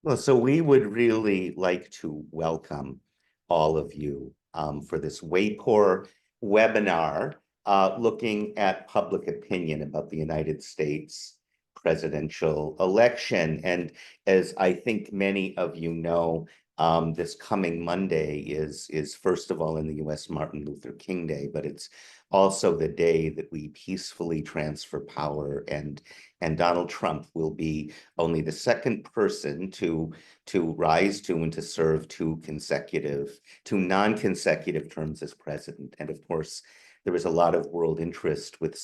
Well, so we would really like to welcome all of you for this WAPOR webinar looking at public opinion about the United States presidential election. And as I think many of you know, this coming Monday is first of all in the US Martin Luther King Day, but it's also the day that we peacefully transfer power, and Donald Trump will be only the second person to rise to and to serve two non-consecutive terms as president. And of course, there is a lot of world interest with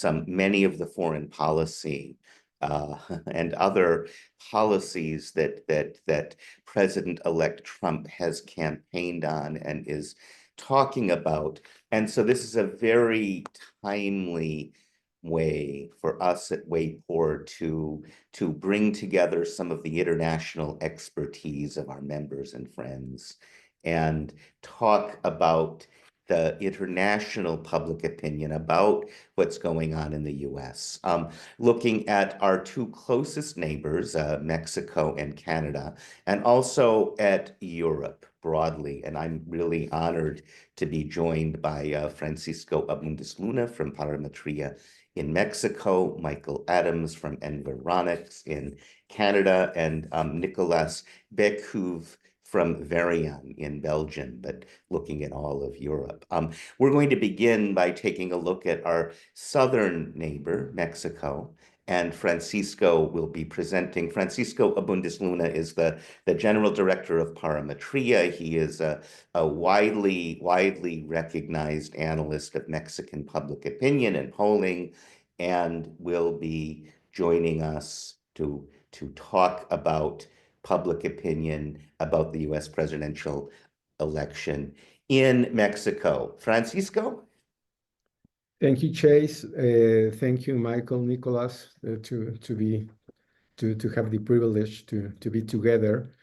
many of the foreign policy and other policies that President-elect Trump has campaigned on and is talking about. And so this is a very timely way for us at WAPOR to bring together some of the international expertise of our members and friends and talk about the international public opinion about what's going on in the US. Looking at our two closest neighbors, Mexico and Canada, and also at Europe broadly. And I'm really honored to be joined by Francisco Abundis Luna from Parametria in Mexico, Michael Adams from Environics in Canada, and Nicolas Beckhoove from Varian in Belgium, but looking at all of Europe. We're going to begin by taking a look at our southern neighbor, Mexico, and Francisco will be presenting. Francisco Abundis Luna is the general director of Parametria. He is a widely recognized analyst of Mexican public opinion and polling, and will be joining us to talk about public opinion about the US presidential election in Mexico. Francisco? Thank you, Chase. Thank you, Michael, Nicholas, to have the privilege to be together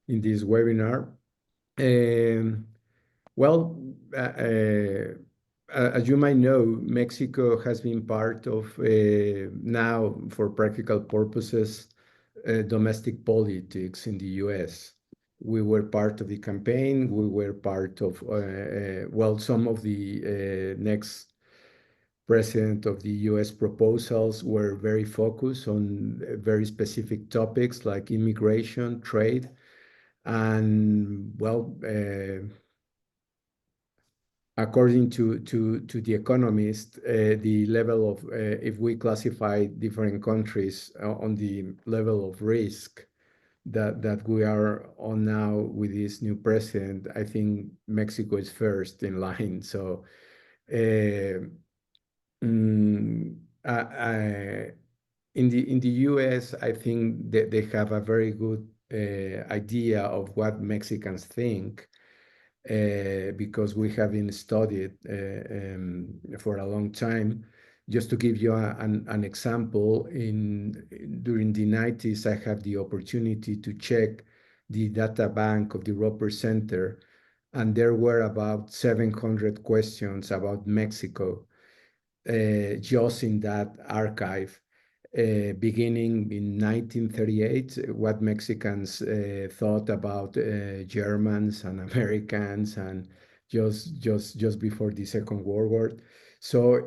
in this webinar. Well, as you might know, Mexico has been part of now, for practical purposes, domestic politics in the US. We were part of the campaign. We were part of, well, some of the next president of the US proposals were very focused on very specific topics like immigration, trade, and well, according to The Economist, the level of, if we classify different countries on the level of risk that we are on now with this new president, I think Mexico is first in line. So in the US, I think that they have a very good idea of what Mexicans think, because we have been studied for a long time. Just to give you an example, during the 90s, I had the opportunity to check the data bank of the WAPOR Center, and there were about 700 questions about Mexico just in that archive, beginning in 1938, what Mexicans thought about Germans and Americans, and just before the Second World War. So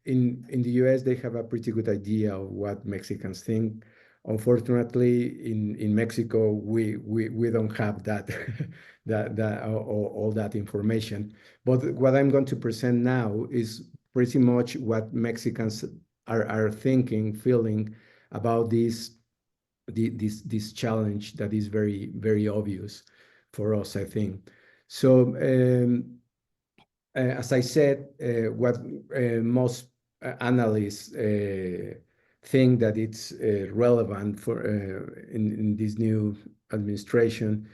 in the US, they have a pretty good idea of what Mexicans think. Unfortunately, in Mexico, we don't have that all that information. But what I'm going to present now is pretty much what Mexicans are thinking, feeling about this challenge that is very obvious for us, I think. So as I said, what most analysts think that it's relevant for in this new administration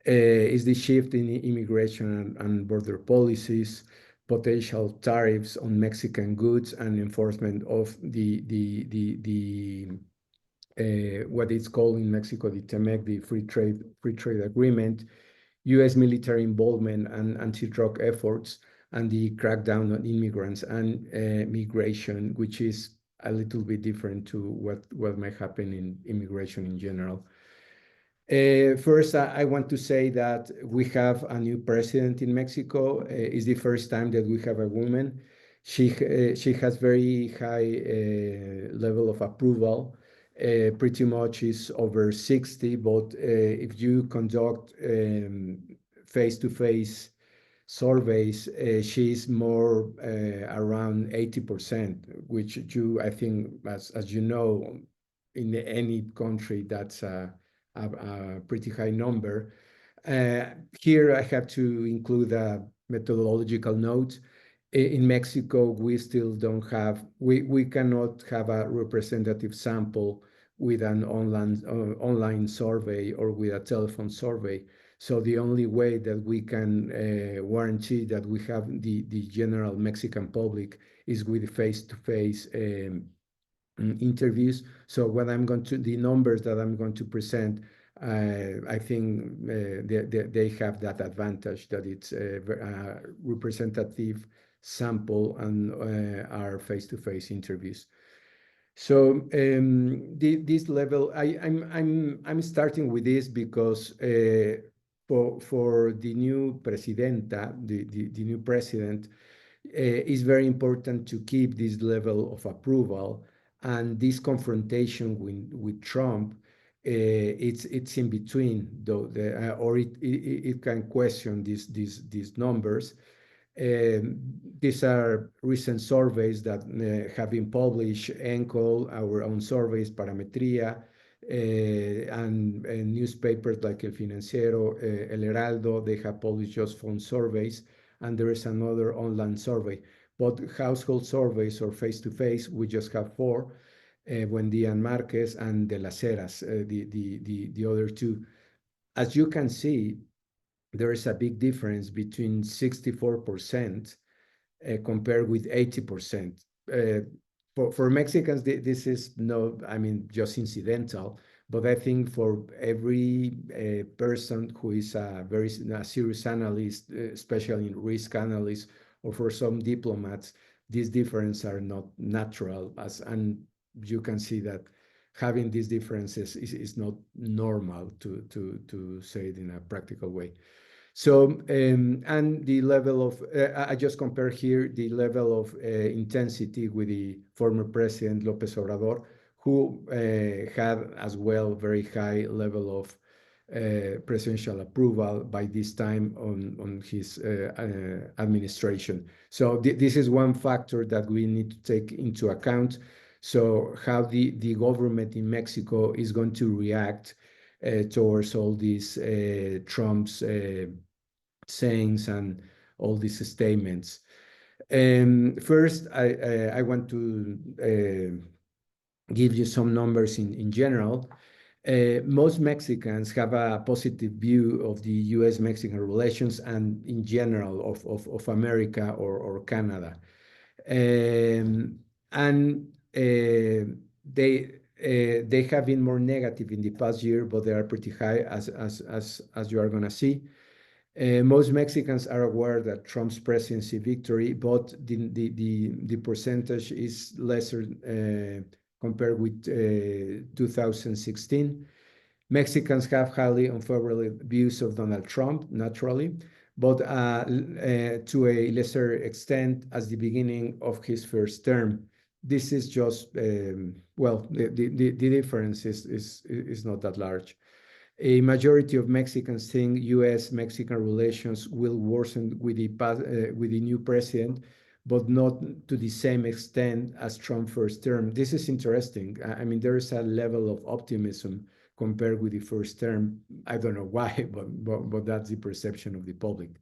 is the shift in immigration and border policies, potential tariffs on Mexican goods, and enforcement of what is called in Mexico the TEMEC, the free trade agreement, U.S. military involvement and anti-drug efforts, and the crackdown on immigrants and migration, which is a little bit different to what might happen in immigration in general. First, I want to say that we have a new president in Mexico. It's the first time that we have a woman. She has very high level of approval. Pretty much is over 60, but if you conduct face-to-face surveys, she's more around 80%, which I think, as you know, in any country, that's a pretty high number. Here, I have to include a methodological note. In Mexico, we still don't have, we cannot have a representative sample with an online survey or with a telephone survey. So the only way that we can guarantee that we have the general Mexican public is with face-to-face interviews. So what the numbers that I'm going to present, I think they have that advantage that it's a representative sample and are face-to-face interviews. So this level, I'm starting with this because for the new presidenta, the new president, it's very important to keep this level of approval, and this confrontation with Trump, it's in between, though, or it can question these numbers. These are recent surveys that have been published, ENCOL, our own surveys, Parametría, and newspapers like El Financiero, El Heraldo, they have published just phone surveys, and there is another online survey. But household surveys or face-to-face, we just have four, Buendia and Marquez, and De Las Heras, the other two. As you can see, there is a big difference between 64% compared with 80%. For Mexicans, this is no, I mean, just incidental, but I think for every person who is a serious analyst, especially in risk analyst, or for some diplomats, these differences are not natural, and you can see that having these differences is not normal, to say it in a practical way. So, and the level of, I just compare here the level of intensity with the former president López Obrador, who had as well very high level of presidential approval by this time on his administration. So this is one factor that we need to take into account. So how the government in Mexico is going to react towards all these Trump's sayings and all these statements. First, I want to give you some numbers in general. Most Mexicans have a positive view of the U.S.-Mexican relations and in general of America or Canada. And they have been more negative in the past year, but they are pretty high, as you are going to see. Most Mexicans are aware that Trump's presidency victory, but the percentage is lesser compared with 2016. Mexicans have highly unfavorable views of Donald Trump, naturally, but to a lesser extent as the beginning of his first term. This is just, well, the difference is not that large. A majority of Mexicans think U.S.-Mexican relations will worsen with the new president, but not to the same extent as Trump's first term. This is interesting. I mean, there is a level of optimism compared with the first term. I don't know why, but that's the perception of the public.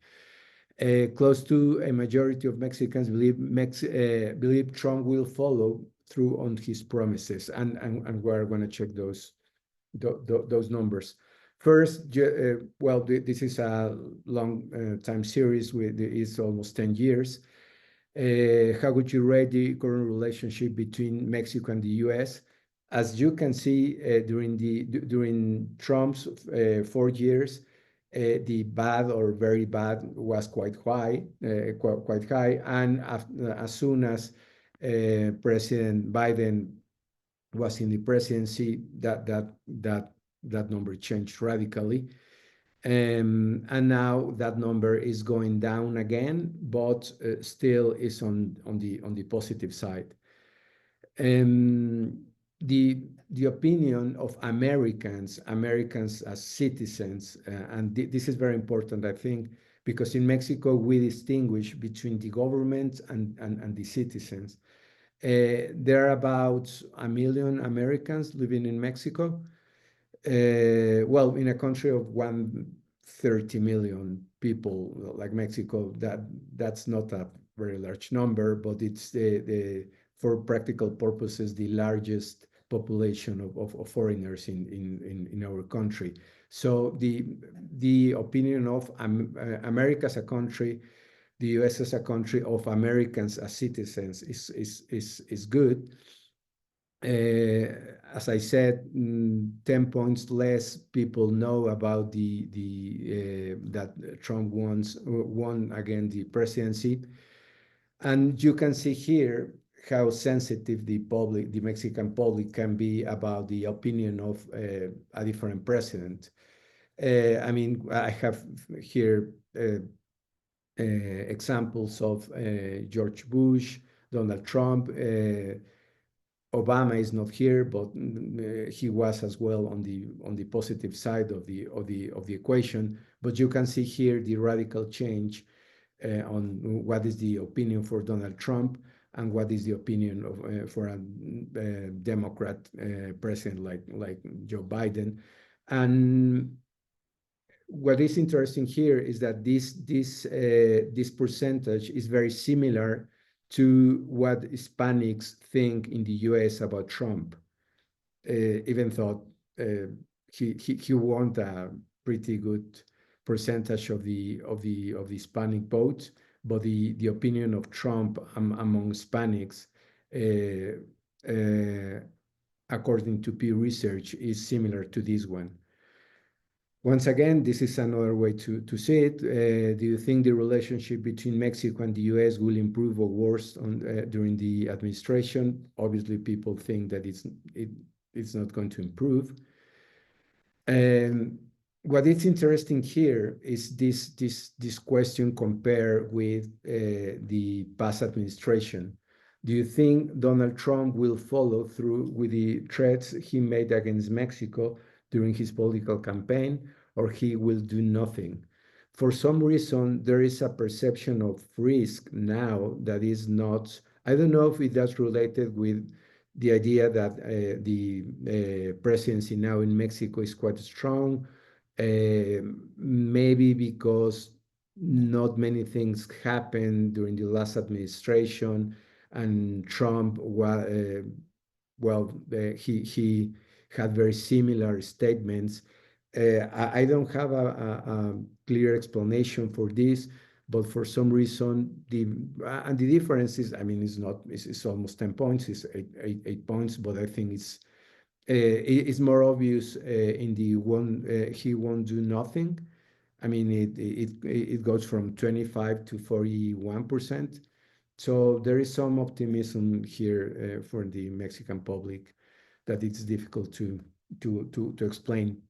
Close to a majority of Mexicans believe Trump will follow through on his promises, and we're going to check those numbers. First, well, this is a long time series. It's almost 10 years. How would you rate the current relationship between Mexico and the U.S.? As you can see, during Trump's 4 years, the bad or very bad was quite high, and as soon as President Biden was in the presidency, that that number changed radically. And now that number is going down again, but still is on the positive side. Um, the opinion of Americans as citizens, and this is very important, I think, because in Mexico we distinguish between the government and the citizens. There are about 1 million Americans living in Mexico. Well, in a country of 130 million people like Mexico, that's not a very large number, but it's the for practical purposes the largest population of foreigners in our country. So the opinion of America as a country, the US as a country, of Americans as citizens is good. As I said, 10 points less people know about that Trump won again the presidency. And you can see here how sensitive the Mexican public can be about the opinion of a different president. I mean, I have here examples of George Bush, Donald Trump. Obama is not here, but he was as well on the positive side of the equation. But you can see here the radical change on what is the opinion for Donald Trump and what is the opinion of for a Democrat president like Joe Biden. And what is interesting here is that this percentage is very similar to what Hispanics think in the US about Trump, even though he won a pretty good percentage of the Hispanic vote, but the opinion of Trump among Hispanics, according to Pew Research, is similar to this one. Once again, this is another way to see it. Do you think the relationship between Mexico and the US will improve or worse during the administration? Obviously, people think that it's not going to improve. And what is interesting here is this question compared with the past administration. Do you think Donald Trump will follow through with the threats he made against Mexico during his political campaign, or he will do nothing? For some reason, there is a perception of risk now that is not, I don't know if that's related with the idea that the presidency now in Mexico is quite strong, maybe because not many things happened during the last administration, and Trump, he had very similar statements. I don't have a clear explanation for this, but for some reason, and the difference is, I mean, it's almost 10 points, it's eight points, but I think it's more obvious in the one he won't do nothing. I mean, it goes from 25 to 41%. So there is some optimism here for the Mexican public that it's difficult to explain.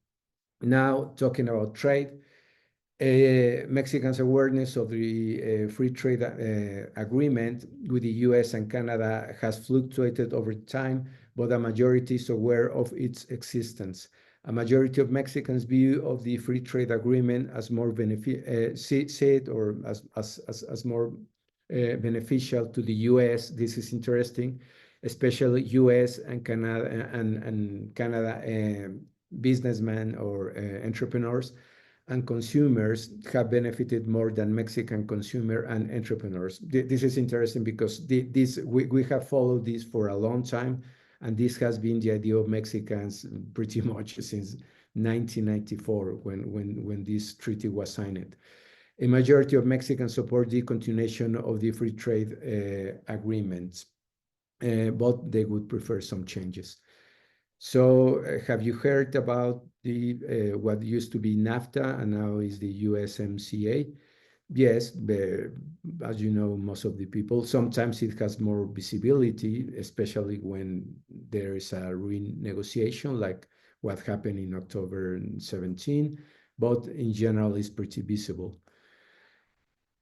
Now, talking about trade, Mexicans' awareness of the free trade agreement with the US and Canada has fluctuated over time, but a majority is aware of its existence. A majority of Mexicans view of the free trade agreement as more more beneficial to the US. This is interesting, especially US and Canada businessmen or entrepreneurs and consumers have benefited more than Mexican consumer and entrepreneurs. This is interesting because we have followed this for a long time, and this has been the idea of Mexicans pretty much since 1994 when this treaty was signed. A majority of Mexicans support the continuation of the free trade agreements, but they would prefer some changes. So have you heard about the what used to be NAFTA and now is the USMCA? Yes, as you know, most of the people, sometimes it has more visibility, especially when there is a renegotiation, like what happened in October 17, but in general, it's pretty visible.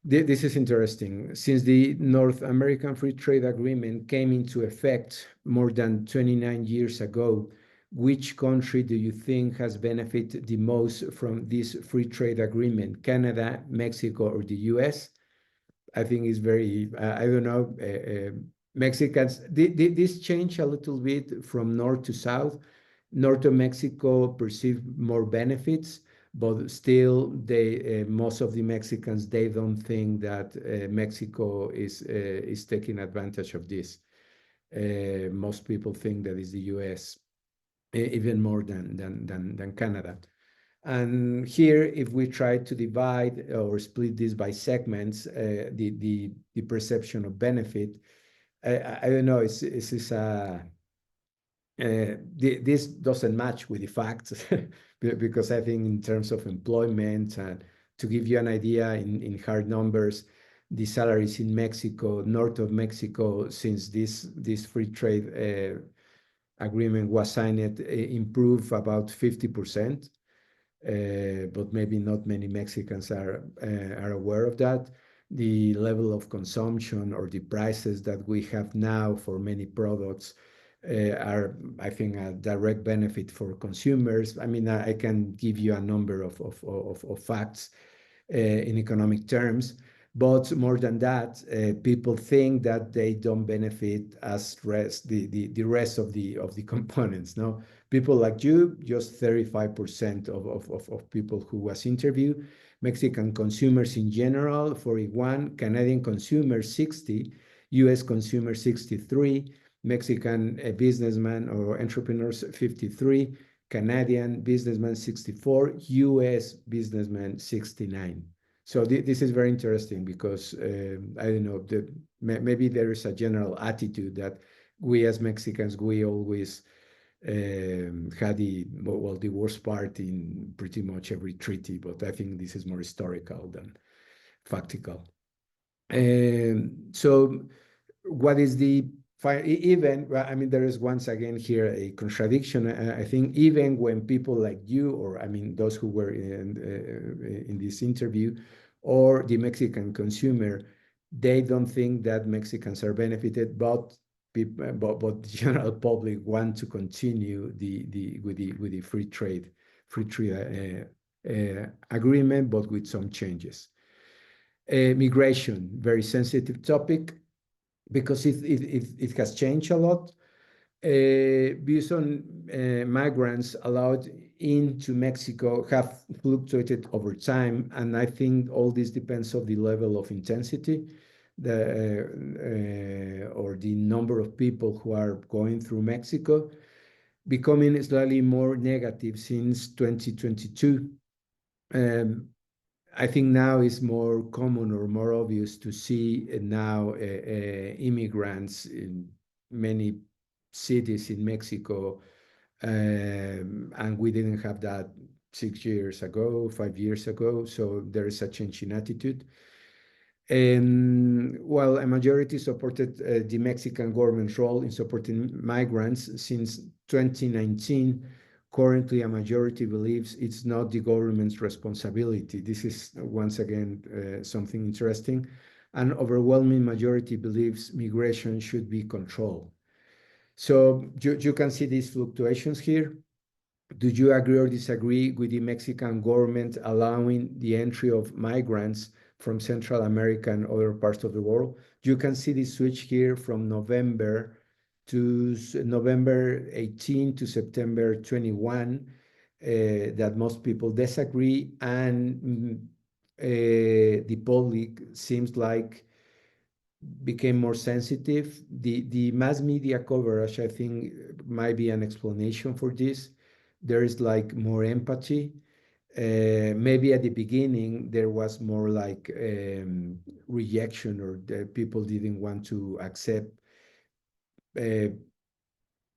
This is interesting. Since the North American Free Trade Agreement came into effect more than 29 years ago, which country do you think has benefited the most from this free trade agreement? Canada, Mexico, or the US? I think it's very, I don't know, Mexicans, this changed a little bit from north to south. North of Mexico perceive more benefits, but still they most of the Mexicans, they don't think that Mexico is taking advantage of this. Most people think that is the US, even more than Canada. And here, if we try to divide or split this by segments, the perception of benefit, I don't know, this doesn't match with the facts because I think in terms of employment, and to give you an idea in hard numbers, the salaries in Mexico, north of Mexico, since this free trade agreement was signed, improved about 50%. But maybe not many Mexicans are aware of that. The level of consumption or the prices that we have now for many products are, I think, a direct benefit for consumers. I mean, I can give you a number of facts in economic terms, but more than that, people think that they don't benefit as the rest of the components. No, people like you, just 35% of people who was interviewed. Mexican consumers in general, 41, Canadian consumers, 60, US consumers, 63, Mexican businessmen or entrepreneurs, 53, Canadian businessmen, 64, US businessmen, 69. So this is very interesting because I don't know, maybe there is a general attitude that we as Mexicans, we always had the worst part in pretty much every treaty, but I think this is more historical than factical. So what is the even, I mean, there is once again here a contradiction. I think even when people like you, or I mean, those who were in this interview, or the Mexican consumer, they don't think that Mexicans are benefited, but the general public want to continue with the free trade agreement, but with some changes. Migration, very sensitive topic because it has changed a lot. Views on migrants allowed into Mexico have fluctuated over time, and I think all this depends on the level of intensity, or the number of people who are going through Mexico, becoming slightly more negative since 2022. I think now it's more common or more obvious to see now immigrants in many cities in Mexico, and we didn't have that 6 years ago, 5 years ago. So there is a change in attitude. While a majority supported the Mexican government's role in supporting migrants since 2019, currently a majority believes it's not the government's responsibility. This is once again something interesting. An overwhelming majority believes migration should be controlled. So you can see these fluctuations here. Do you agree or disagree with the Mexican government allowing the entry of migrants from Central America and other parts of the world? You can see the switch here from November 18 to September 21, that most people disagree, and the public seems like became more sensitive. The mass media coverage, I think, might be an explanation for this. There is like more empathy. Maybe at the beginning there was more like rejection, or the people didn't want to accept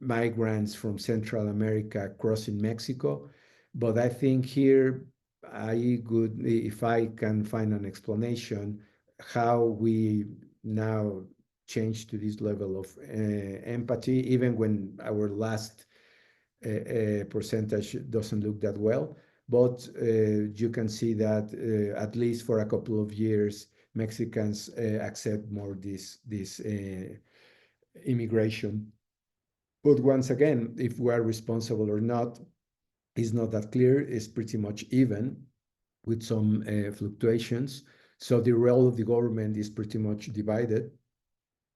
migrants from Central America crossing Mexico. But I think here if I can find an explanation how we now change to this level of empathy, even when our last percentage doesn't look that well. But you can see that at least for a couple of years, Mexicans accept more this immigration. But once again, if we are responsible or not, is not that clear. It's pretty much even with some fluctuations. So the role of the government is pretty much divided.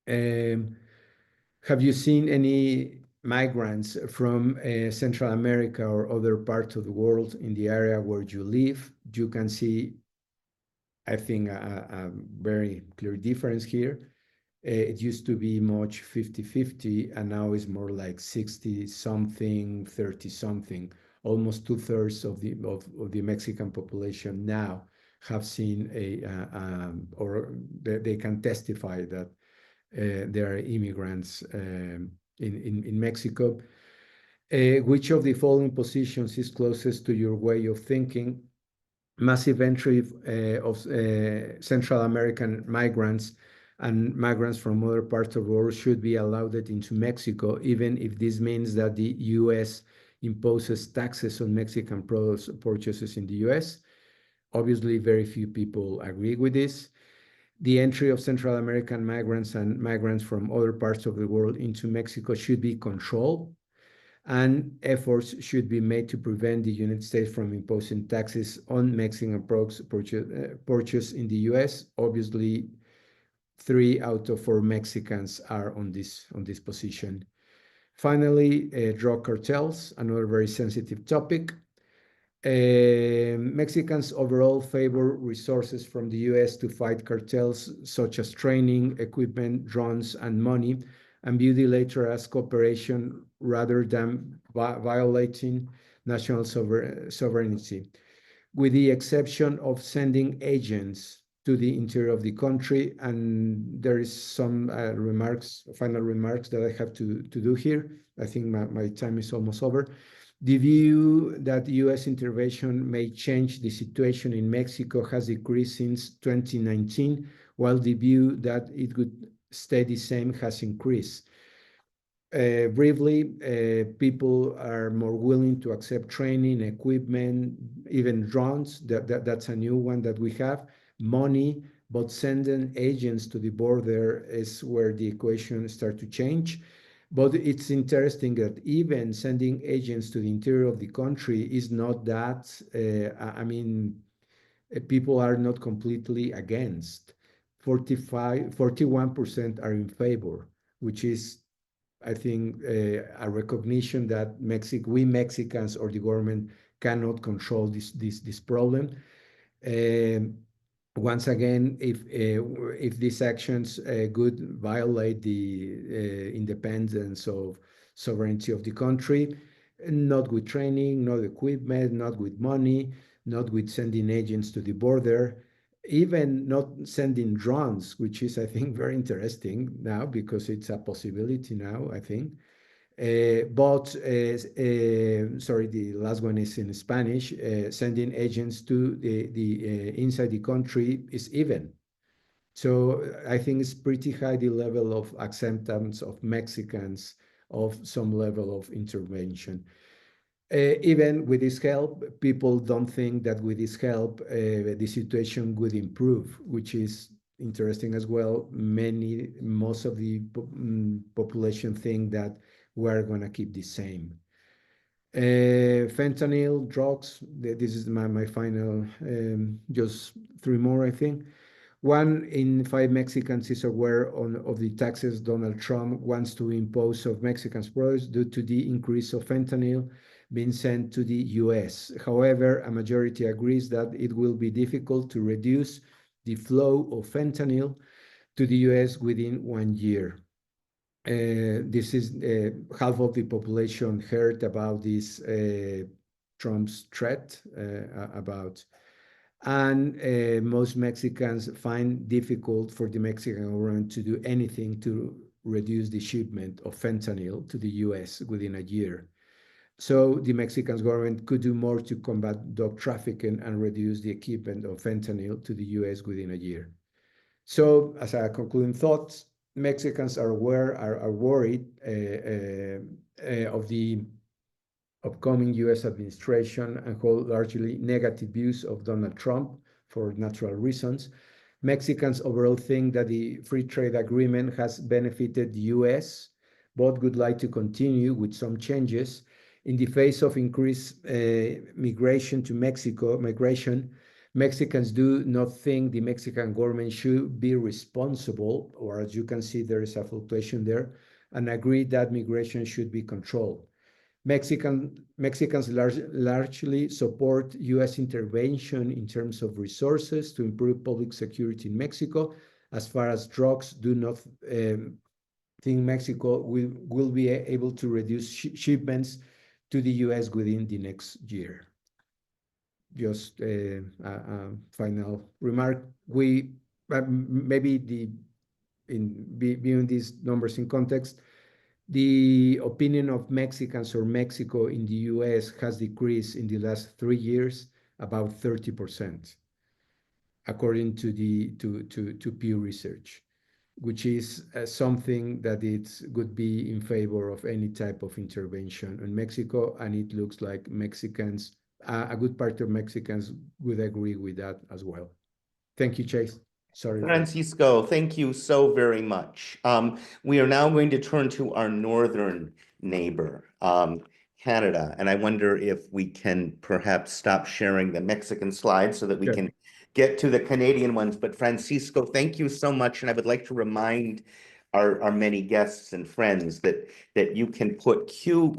Have you seen any migrants from Central America or other parts of the world in the area where you live? You can see, I think, a very clear difference here. It used to be much 50-50, and now it's more like 60 something, 30 something. Almost two-thirds of the Mexican population now have seen or they can testify that there are immigrants in Mexico. Which of the following positions is closest to your way of thinking? Massive entry of Central American migrants and migrants from other parts of the world should be allowed into Mexico, even if this means that the U.S. imposes taxes on Mexican products purchases in the U.S. Obviously, very few people agree with this. The entry of Central American migrants and migrants from other parts of the world into Mexico should be controlled, and efforts should be made to prevent the United States from imposing taxes on Mexican products purchased in the U.S. Obviously, 3 out of 4 Mexicans are on this position. Finally, drug cartels, another very sensitive topic. Mexicans overall favor resources from the U.S. to fight cartels, such as training, equipment, drones, and money, and view the latter as cooperation rather than violating national sovereignty, with the exception of sending agents to the interior of the country. And there is some final remarks that I have to do here. I think my time is almost over. The view that U.S. intervention may change the situation in Mexico has decreased since 2019, while the view that it would stay the same has increased. Briefly, people are more willing to accept training, equipment, even drones. That's a new one that we have. Money, but sending agents to the border is where the equation starts to change. But it's interesting that even sending agents to the interior of the country is not that, people are not completely against. 41% are in favor, which is, I think, a recognition that we Mexicans or the government cannot control this problem. Once again, if these actions could violate the independence of sovereignty of the country, not with training, not equipment, not with money, not with sending agents to the border, even not sending drones, which is, I think, very interesting now because it's a possibility now, I think. Sorry, the last one is in Spanish. Sending agents to the inside the country is even. So I think it's pretty high the level of acceptance of Mexicans of some level of intervention. Even with this help, people don't think that with this help, the situation would improve, which is interesting as well. Most of the population think that we're going to keep the same. Fentanyl, drugs, this is my final, just 3 more, I think. 1 in 5 Mexicans is aware of the taxes Donald Trump wants to impose of Mexicans' products due to the increase of fentanyl being sent to the U.S. However, a majority agrees that it will be difficult to reduce the flow of fentanyl to the U.S. within 1 year. This is half of the population heard about this Trump's threat about, and most Mexicans find difficult for the Mexican government to do anything to reduce the shipment of fentanyl to the U.S. within a year. So the Mexican government could do more to combat drug trafficking and reduce the shipment of fentanyl to the U.S. within a year. So, as a concluding thought, Mexicans are aware, are worried of the upcoming US administration and hold largely negative views of Donald Trump for natural reasons. Mexicans overall think that the free trade agreement has benefited the US, but would like to continue with some changes. In the face of increased migration to Mexico, Mexicans do not think the Mexican government should be responsible, or as you can see, there is a fluctuation there, and agree that migration should be controlled. Mexicans largely support US intervention in terms of resources to improve public security in Mexico. As far as drugs, do not think Mexico will be able to reduce shipments to the US within the next year. Just a final remark. We maybe viewing these numbers in context, the opinion of Mexicans or Mexico in the US has decreased in the last 3 years about 30%, according to Pew Research, which is something that it would be in favor of any type of intervention in Mexico, and it looks like Mexicans, a good part of Mexicans would agree with that as well. Thank you, Chase. Sorry. Francisco, thank you so very much. We are now going to turn to our northern neighbor, Canada, and I wonder if we can perhaps stop sharing the Mexican slides so that we can get to the Canadian ones. But Francisco, thank you so much, and I would like to remind our many guests and friends that you can put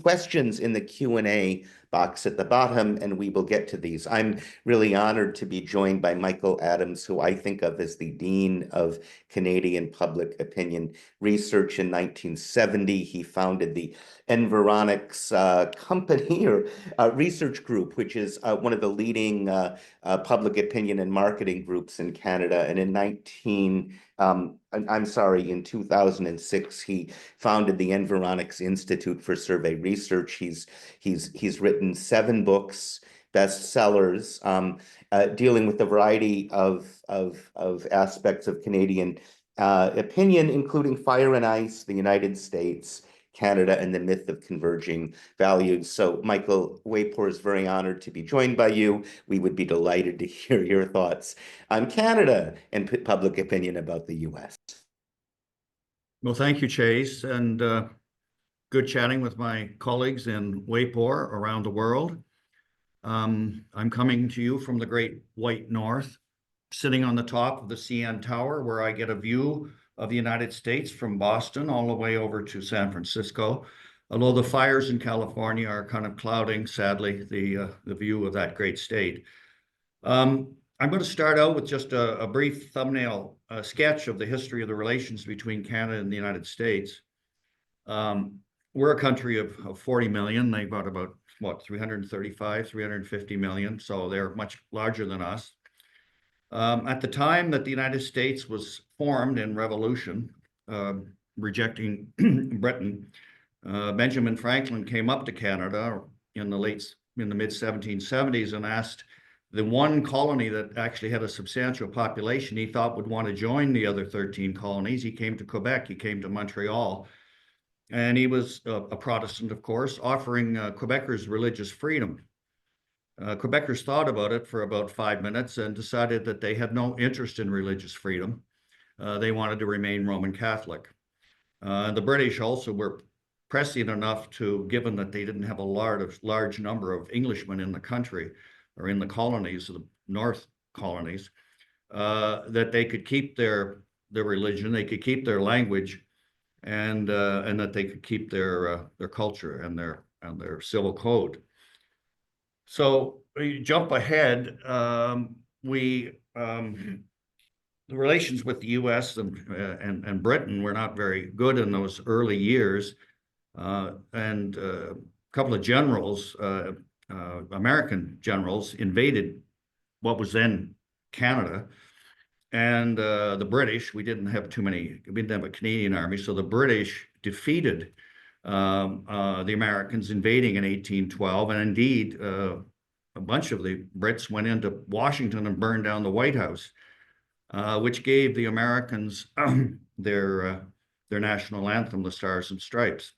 questions in the Q&A box at the bottom, and we will get to these. I'm really honored to be joined by Michael Adams, who I think of as the Dean of Canadian Public Opinion Research. In 1970, he founded the Environics company or research group, which is one of the leading public opinion and marketing groups in Canada. And in 2006, he founded the Environics Institute for Survey Research. He's written 7 books, bestsellers, dealing with a variety of aspects of Canadian opinion, including Fire and Ice, the United States, Canada, and the myth of converging values. So, Michael, WAPOR is very honored to be joined by you. We would be delighted to hear your thoughts on Canada and public opinion about the US. Well, thank you, Chase, and good chatting with my colleagues in WAPOR around the world. I'm coming to you from the Great White North, sitting on the top of the CN Tower, where I get a view of the United States from Boston all the way over to San Francisco. Although the fires in California are kind of clouding, sadly, the view of that great state. I'm going to start out with just a brief thumbnail sketch of the history of the relations between Canada and the United States. We're a country of 40 million. They've got about, what, 335, 350 million. So they're much larger than us. At the time that the United States was formed in revolution, rejecting Britain, Benjamin Franklin came up to Canada in the mid-1770s and asked the one colony that actually had a substantial population he thought would want to join the other 13 colonies. He came to Quebec, he came to Montreal, and he was a Protestant, of course, offering Quebecers religious freedom. Quebecers thought about it for about 5 minutes and decided that they had no interest in religious freedom. They wanted to remain Roman Catholic. The British also were prescient enough to, given that they didn't have a large number of Englishmen in the country or in the colonies, the North colonies, that they could keep their religion, they could keep their language, and that they could keep their culture and their civil code. So we jump ahead. The relations with the U.S. and Britain were not very good in those early years, and a couple of generals, American generals, invaded what was then Canada, and the British. We didn't have a Canadian army, so the British defeated the Americans invading in 1812, and indeed a bunch of the Brits went into Washington and burned down the White House, which gave the Americans their national anthem, the Stars and Stripes.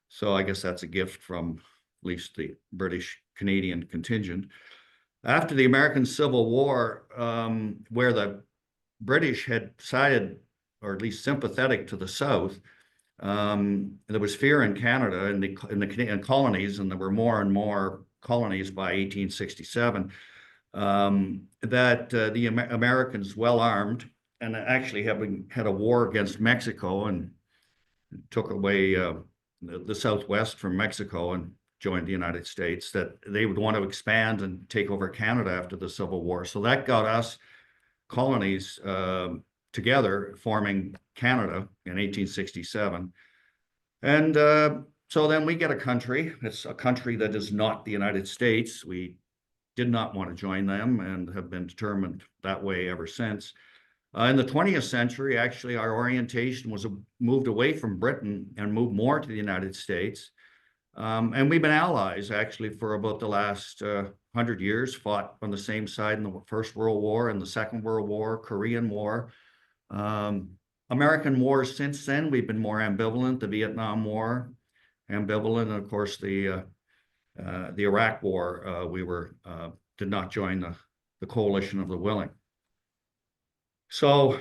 So I guess that's a gift from least the British-Canadian contingent. After the American Civil War, where the British had sided, or at least sympathetic to the South, there was fear in Canada and in the Canadian colonies, and there were more and more colonies by 1867, that the Americans, well armed, and actually had a war against Mexico and took away the Southwest from Mexico and joined the United States, that they would want to expand and take over Canada after the Civil War. So that got us colonies together, forming Canada in 1867. And so then we get a country. It's a country that is not the United States. We did not want to join them and have been determined that way ever since. In the 20th century, actually, our orientation was moved away from Britain and moved more to the United States. And we've been allies, actually, for about the last 100 years, fought on the same side in the First World War and the Second World War, Korean War. American wars since then, we've been more ambivalent. The Vietnam War, ambivalent, and of course, the Iraq War, we did not join the coalition of the willing. So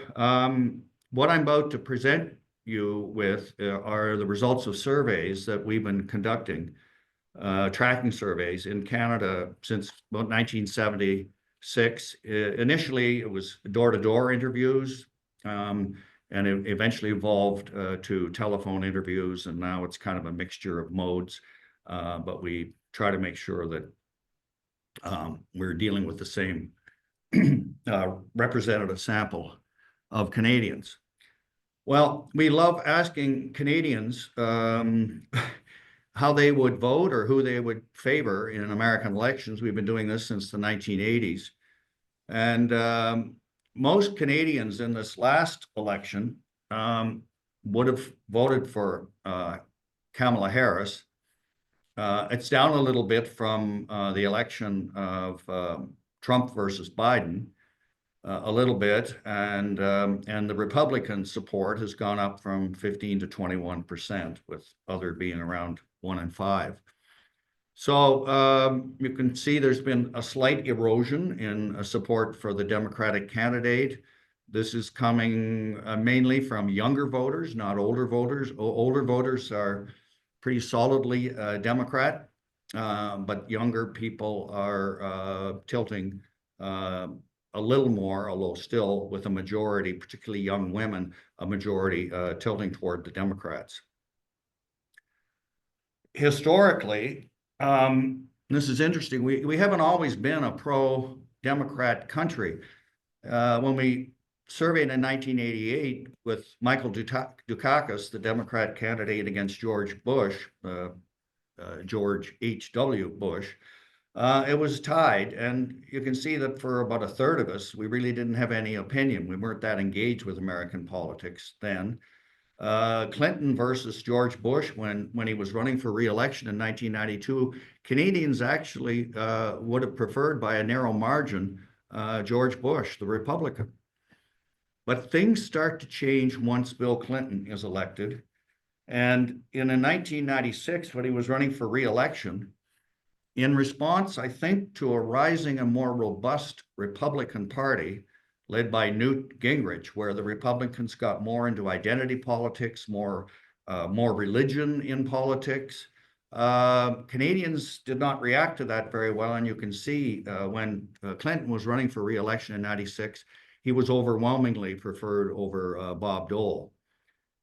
what I'm about to present you with are the results of surveys that we've been conducting, tracking surveys in Canada since about 1976. Initially, it was door-to-door interviews, and it eventually evolved to telephone interviews, and now it's kind of a mixture of modes, but we try to make sure that we're dealing with the same representative sample of Canadians. Well, we love asking Canadians how they would vote or who they would favor in American elections. We've been doing this since the 1980s. And most Canadians in this last election would have voted for Kamala Harris. It's down a little bit from the election of Trump versus Biden, a little bit, and the Republican support has gone up from 15 to 21%, with other being around 1 in 5. So you can see there's been a slight erosion in support for the Democratic candidate. This is coming mainly from younger voters, not older voters. Older voters are pretty solidly Democrat, but younger people are tilting a little more, although still with a majority, particularly young women, a majority tilting toward the Democrats. Historically, this is interesting, we haven't always been a pro-Democrat country. When we surveyed in 1988 with Michael Dukakis, the Democrat candidate against George Bush, George H.W. Bush, it was tied, and you can see that for about a third of us, we really didn't have any opinion. We weren't that engaged with American politics then. Clinton versus George Bush, when he was running for re-election in 1992, Canadians actually would have preferred by a narrow margin George Bush, the Republican. But things start to change once Bill Clinton is elected. And in 1996, when he was running for re-election, in response, I think, to a rising and more robust Republican Party led by Newt Gingrich, where the Republicans got more into identity politics, more religion in politics, Canadians did not react to that very well. And you can see when Clinton was running for re-election in 96, he was overwhelmingly preferred over Bob Dole.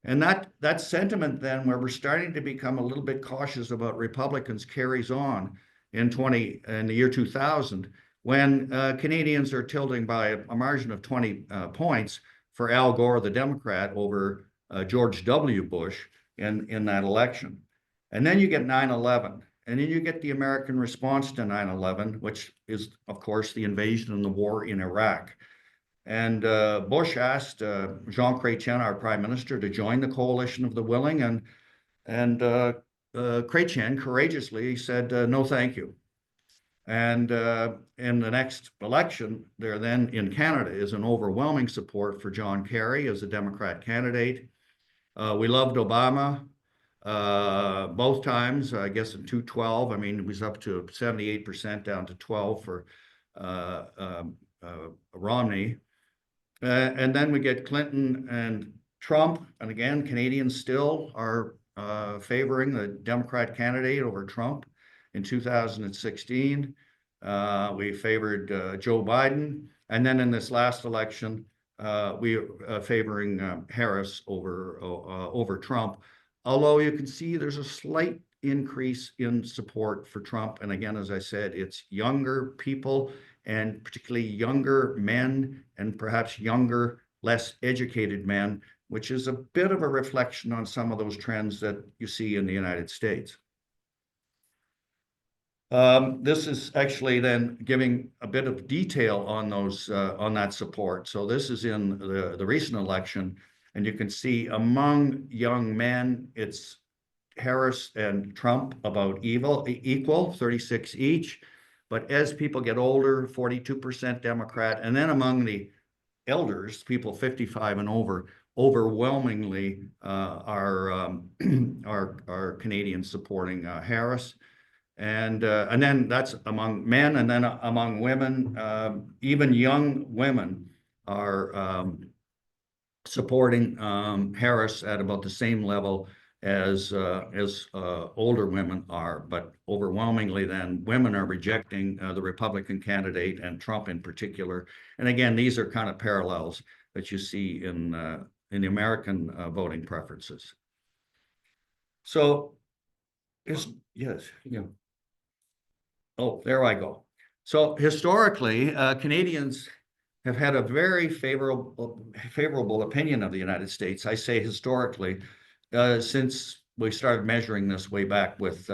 And that sentiment then, where we're starting to become a little bit cautious about Republicans, carries on in the year 2000, when Canadians are tilting by a margin of 20 points for Al Gore, the Democrat, over George W. Bush in that election. And then you get 9/11, and then you get the American response to 9/11, which is, of course, the invasion and the war in Iraq. And Bush asked Jean Chrétien, our prime minister, to join the coalition of the willing, and Chrétien courageously said, no, thank you. And in the next election, there then in Canada is an overwhelming support for John Kerry as a Democrat candidate. We loved Obama. both times, I guess in 2012. I mean, it was up to 78% down to 12 for Romney. And then we get Clinton and Trump. And again, Canadians still are favoring the Democrat candidate over Trump. In 2016, we favored Joe Biden. And then in this last election, we are favoring Harris over Trump. Although you can see there's a slight increase in support for Trump. And again, as I said, it's younger people, and particularly younger men, and perhaps younger, less educated men, which is a bit of a reflection on some of those trends that you see in the United States. This is actually then giving a bit of detail on those on that support. So this is in the recent election, and you can see among young men, it's Harris and Trump about equal, 36 each. But as people get older, 42% Democrat, and then among the elders, people 55 and over, overwhelmingly are Canadians supporting Harris. And then that's among men, and then among women, even young women are supporting Harris at about the same level as older women are. But overwhelmingly, then women are rejecting the Republican candidate and Trump in particular. And again, these are kind of parallels that you see in the American voting preferences. So, yes, yeah. Oh, there I go. So historically, Canadians have had a very favorable opinion of the United States. I say historically, since we started measuring this way back with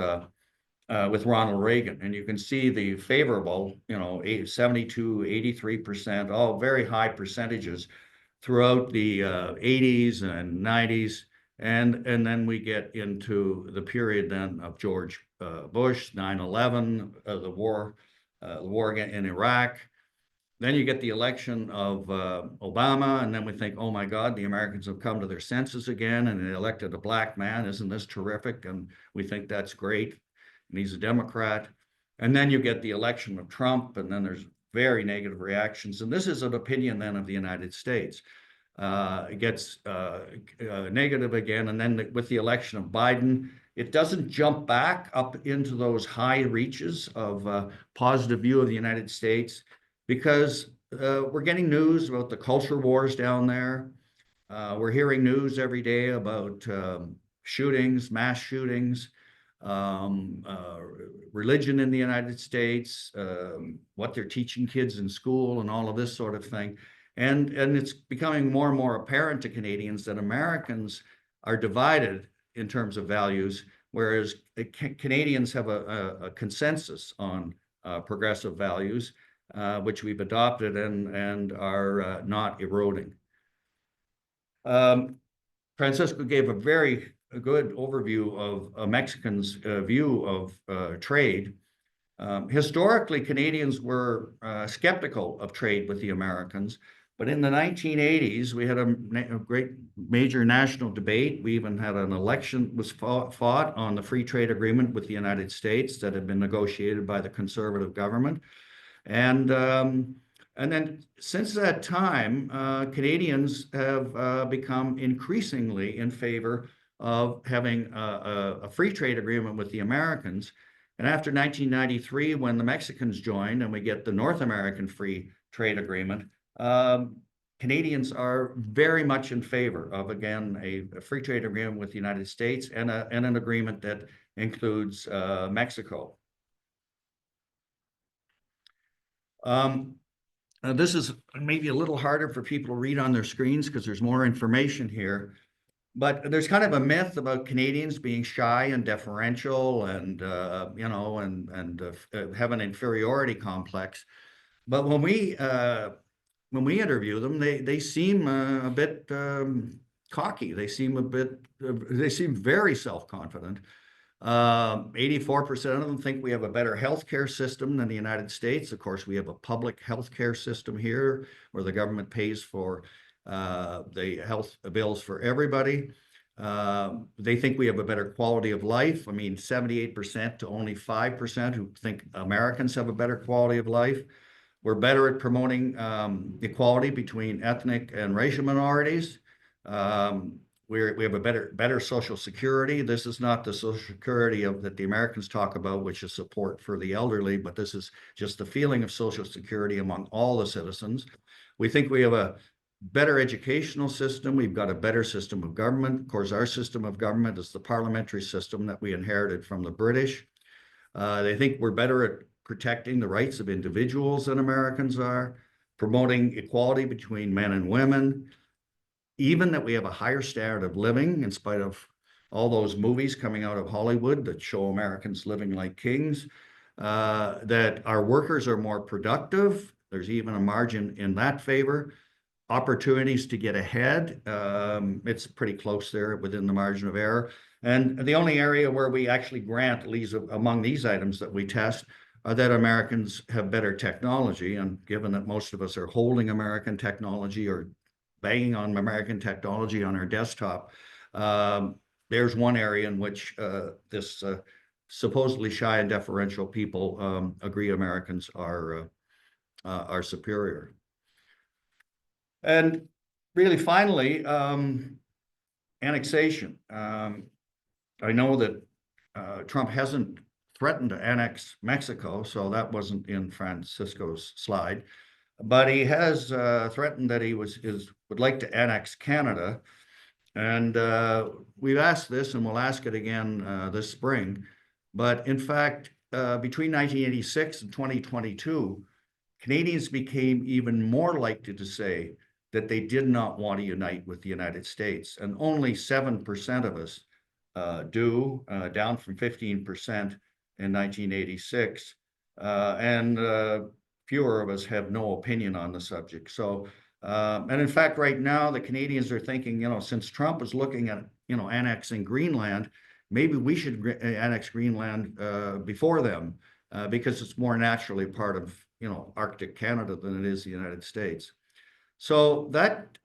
Ronald Reagan. And you can see the favorable, 72, 83%, all very high percentages throughout the 80s and 90s. And then we get into the period then of George Bush, 9/11, the war in Iraq. Then you get the election of Obama, and then we think, oh my God, the Americans have come to their senses again, and they elected a black man. Isn't this terrific? And we think that's great. And he's a Democrat. And then you get the election of Trump, and then there's very negative reactions. And this is an opinion then of the United States. It gets negative again. And then with the election of Biden, it doesn't jump back up into those high reaches of positive view of the United States, because we're getting news about the culture wars down there. We're hearing news every day about shootings, mass shootings, religion in the United States, what they're teaching kids in school, and all of this sort of thing. And it's becoming more and more apparent to Canadians that Americans are divided in terms of values, whereas Canadians have a consensus on progressive values, which we've adopted and are not eroding. Francisco gave a very good overview of a Mexican's view of trade. Historically, Canadians were skeptical of trade with the Americans, but in the 1980s, we had a great major national debate. We even had an election was fought on the free trade agreement with the United States that had been negotiated by the conservative government. And then since that time, Canadians have become increasingly in favor of having a free trade agreement with the Americans. And after 1993, when the Mexicans joined and we get the North American Free Trade Agreement, Canadians are very much in favor of, again, a free trade agreement with the United States and an agreement that includes Mexico. This is maybe a little harder for people to read on their screens because there's more information here. But there's kind of a myth about Canadians being shy and deferential and, have an inferiority complex. But when we interview them, they seem a bit cocky. They seem very self-confident. 84% of them think we have a better healthcare system than the United States. Of course, we have a public healthcare system here where the government pays for the health bills for everybody. They think we have a better quality of life. I mean, 78% to only 5% who think Americans have a better quality of life. We're better at promoting equality between ethnic and racial minorities. We have a better Social Security. This is not the Social Security that the Americans talk about, which is support for the elderly, but this is just the feeling of Social Security among all the citizens. We think we have a better educational system. We've got a better system of government. Of course, our system of government is the parliamentary system that we inherited from the British. They think we're better at protecting the rights of individuals than Americans are, promoting equality between men and women, even that we have a higher standard of living in spite of all those movies coming out of Hollywood that show Americans living like kings, that our workers are more productive. There's even a margin in that favor. Opportunities to get ahead. It's pretty close there within the margin of error. And the only area where we actually grant, at least among these items that we test, are that Americans have better technology. And given that most of us are holding American technology or banging on American technology on our desktop, there's one area in which this supposedly shy and deferential people agree Americans are superior. And really, finally, annexation. I know that Trump hasn't threatened to annex Mexico, so that wasn't in Francisco's slide, but he has threatened that he would like to annex Canada. And we've asked this, and we'll ask it again this spring. But in fact, between 1986 and 2022, Canadians became even more likely to say that they did not want to unite with the United States. And only 7% of us do, down from 15% in 1986. And fewer of us have no opinion on the subject. So, and in fact, right now, the Canadians are thinking, since Trump is looking at, annexing Greenland, maybe we should annex Greenland before them because it's more naturally part of, Arctic Canada than it is the United States. So that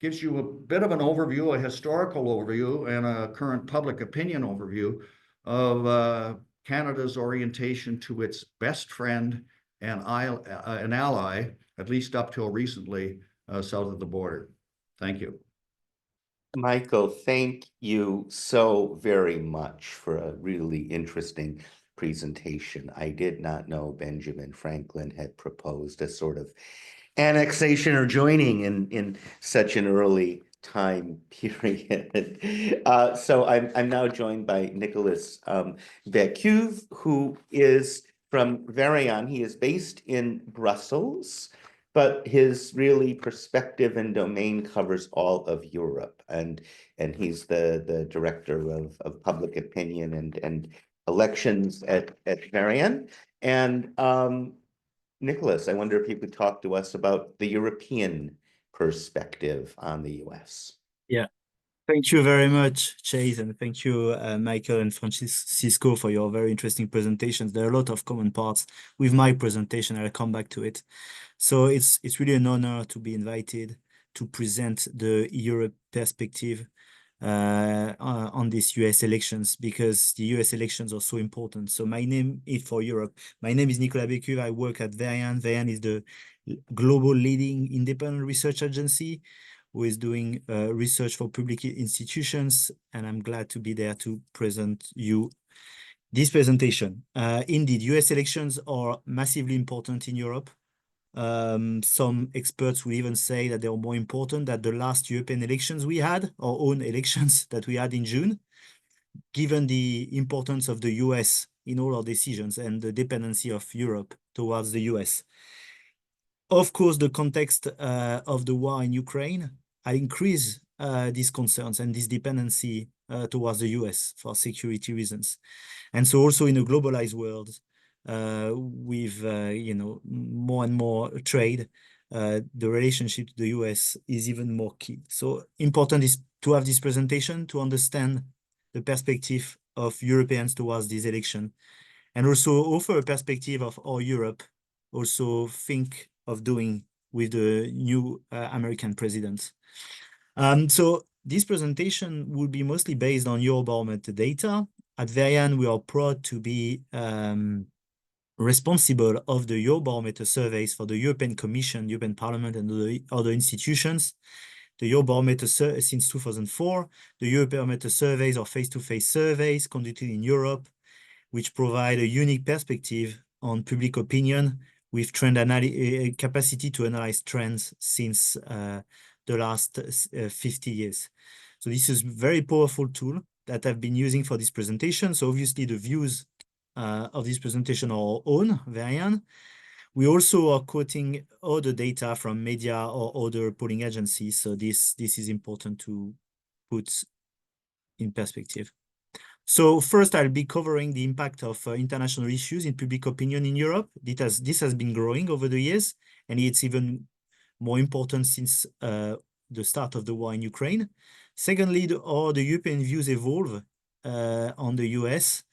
gives you a bit of an overview, a historical overview, and a current public opinion overview of Canada's orientation to its best friend and an ally, at least up till recently, south of the border. Thank you. Michael, thank you so very much for a really interesting presentation. I did not know Benjamin Franklin had proposed a sort of annexation or joining in such an early time period. So I'm now joined by Nicolas Becuve, who is from Varian. He is based in Brussels, but his really perspective and domain covers all of Europe, and he's the director of public opinion and elections at Varian. And Nicolas, I wonder if you could talk to us about the European perspective on the US. Yeah, thank you very much, Chase, and thank you, Michael and Francisco, for your very interesting presentations. There are a lot of common parts with my presentation. I'll come back to it. So it's really an honor to be invited to present the Europe perspective on these US elections, because the US elections are so important. So my name is for Europe. My name is Nicolas Becuve. I work at Varian. Varian is the global leading independent research agency who is doing research for public institutions, and I'm glad to be there to present you this presentation. Indeed, US elections are massively important in Europe. Some experts will even say that they are more important than the last European elections we had, our own elections that we had in June, given the importance of the US in all our decisions and the dependency of Europe towards the US. Of course, the context of the war in Ukraine increased these concerns and this dependency towards the US for security reasons. And so also in a globalized world, with more and more trade, the relationship to the US is even more key. So important is to have this presentation to understand the perspective of Europeans towards this election, and also offer a perspective of how Europe also think of doing with the new American president. So this presentation will be mostly based on Eurobarometer data. At Verian, we are proud to be responsible of the Eurobarometer surveys for the European Commission, European Parliament, and the other institutions. The Eurobarometer since 2004, the Eurobarometer surveys are face-to-face surveys conducted in Europe, which provide a unique perspective on public opinion with trend capacity to analyze trends since the last 50 years. So this is a very powerful tool that I've been using for this presentation. So obviously the views of this presentation are our own, Verian. We also are quoting other data from media or other polling agencies. So this is important to put in perspective. So first, I'll be covering the impact of international issues in public opinion in Europe. This has been growing over the years, and it's even more important since the start of the war in Ukraine. Secondly, how the European views evolve on the US,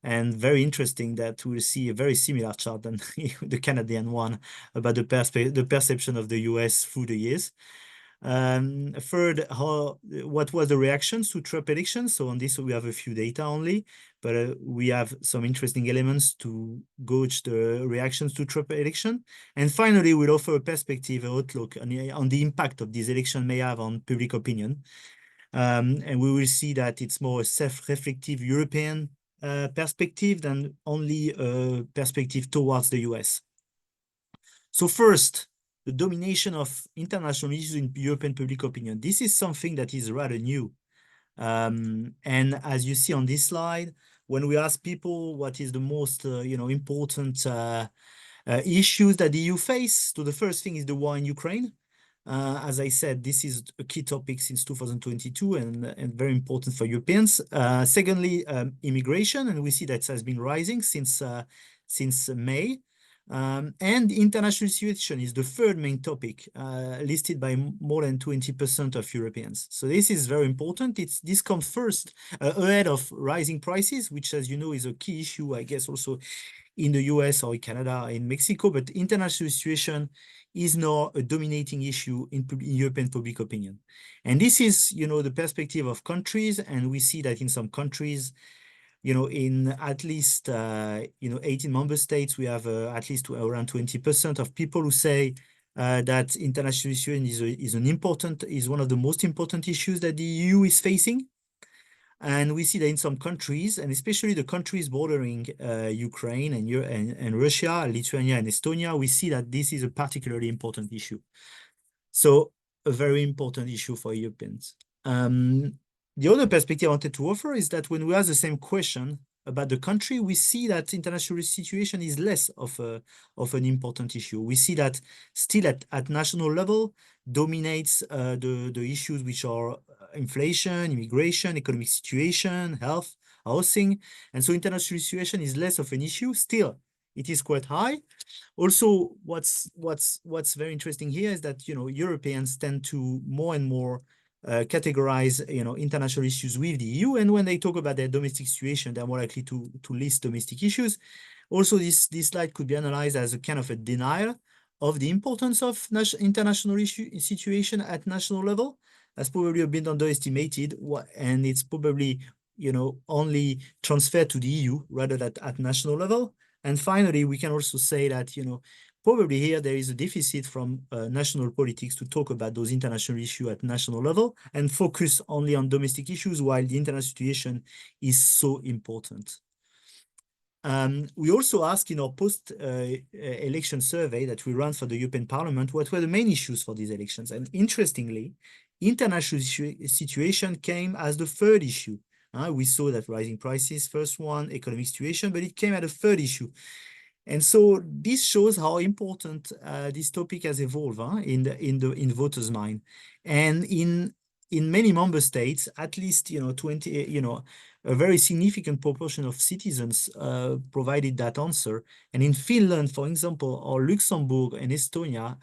and very interesting that we'll see a very similar chart than the Canadian one about the perception of the US through the years. Third, what was the reactions to Trump elections? So on this, we have a few data only, but we have some interesting elements to gauge the reactions to Trump election. And finally, we'll offer a perspective, outlook on the impact of this election may have on public opinion. And we will see that it's more a self-reflective European perspective than only a perspective towards the US. So first, the domination of international issues in European public opinion. This is something that is rather new. And as you see on this slide, when we ask people what is the most important issues that the EU face, so the first thing is the war in Ukraine. As I said, this is a key topic since 2022 and very important for Europeans. Secondly, immigration, and we see that has been rising since May. And international situation is the third main topic listed by more than 20% of Europeans. So this is very important. This comes first ahead of rising prices, which, as you know, is a key issue, I guess, also in the US or in Canada, in Mexico. But international situation is now a dominating issue in European public opinion. And this is, the perspective of countries. And we see that in some countries, in at least, 18 member states, we have at least around 20% of people who say that international situation is one of the most important issues that the EU is facing. And we see that in some countries, and especially the countries bordering Ukraine and Russia, Lithuania and Estonia, we see that this is a particularly important issue. So a very important issue for Europeans. The other perspective I wanted to offer is that when we ask the same question about the country, we see that international situation is less of an important issue. We see that still at national level dominates the issues which are inflation, immigration, economic situation, health, housing. And so international situation is less of an issue. Still, it is quite high. Also, what's very interesting here is that, Europeans tend to more and more categorize, international issues with the EU. And when they talk about their domestic situation, they're more likely to list domestic issues. Also, this slide could be analyzed as a kind of a denial of the importance of international situation at national level. That's probably a bit underestimated, and it's probably, only transferred to the EU rather than at national level. And finally, we can also say that, probably here there is a deficit from national politics to talk about those international issues at national level and focus only on domestic issues while the international situation is so important. We also asked in our post-election survey that we ran for the European Parliament, what were the main issues for these elections? And interestingly, international situation came as the third issue. We saw that rising prices, first one, economic situation, but it came at a third issue. And so this shows how important this topic has evolved in voters' mind. And in many member states, at least 20, a very significant proportion of citizens provided that answer. And in Finland, for example, or Luxembourg and Estonia,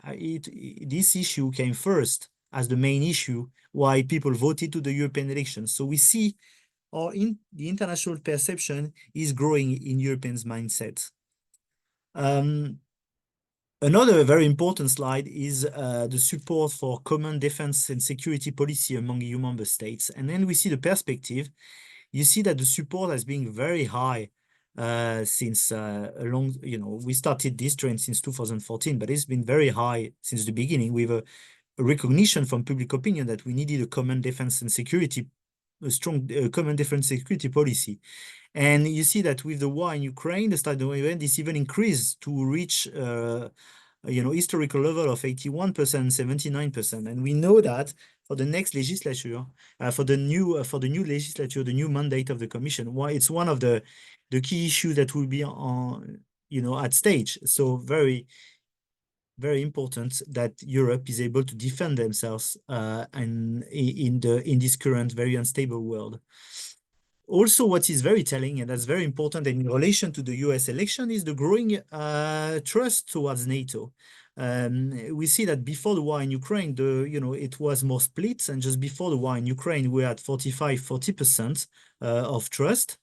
this issue came first as the main issue why people voted to the European elections. So we see the international perception is growing in Europeans' mindsets. Another very important slide is the support for common defense and security policy among EU member states. And then we see the perspective. You see that the support has been very high since we started this trend since 2014, but it's been very high since the beginning, with a recognition from public opinion that we needed a common defense and security, a strong common defense security policy. And you see that with the war in Ukraine, the start of the event, this even increased to reach historical level of 81%, 79%. And we know that for the next legislature, for the new legislature, the new mandate of the Commission, it's one of the key issues that will be on, at stage. So very, very important that Europe is able to defend themselves and in this current very unstable world. Also, what is very telling, and that's very important in relation to the US election, is the growing trust towards NATO. We see that before the war in Ukraine, it was more split, and just before the war in Ukraine, we had 40% of trust.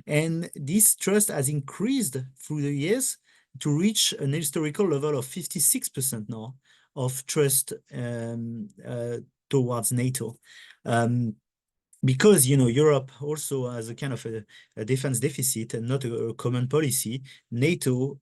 And this trust has increased through the years to reach an historical level of 56% now of trust towards NATO. Because Europe also has a kind of a defense deficit and not a common policy, NATO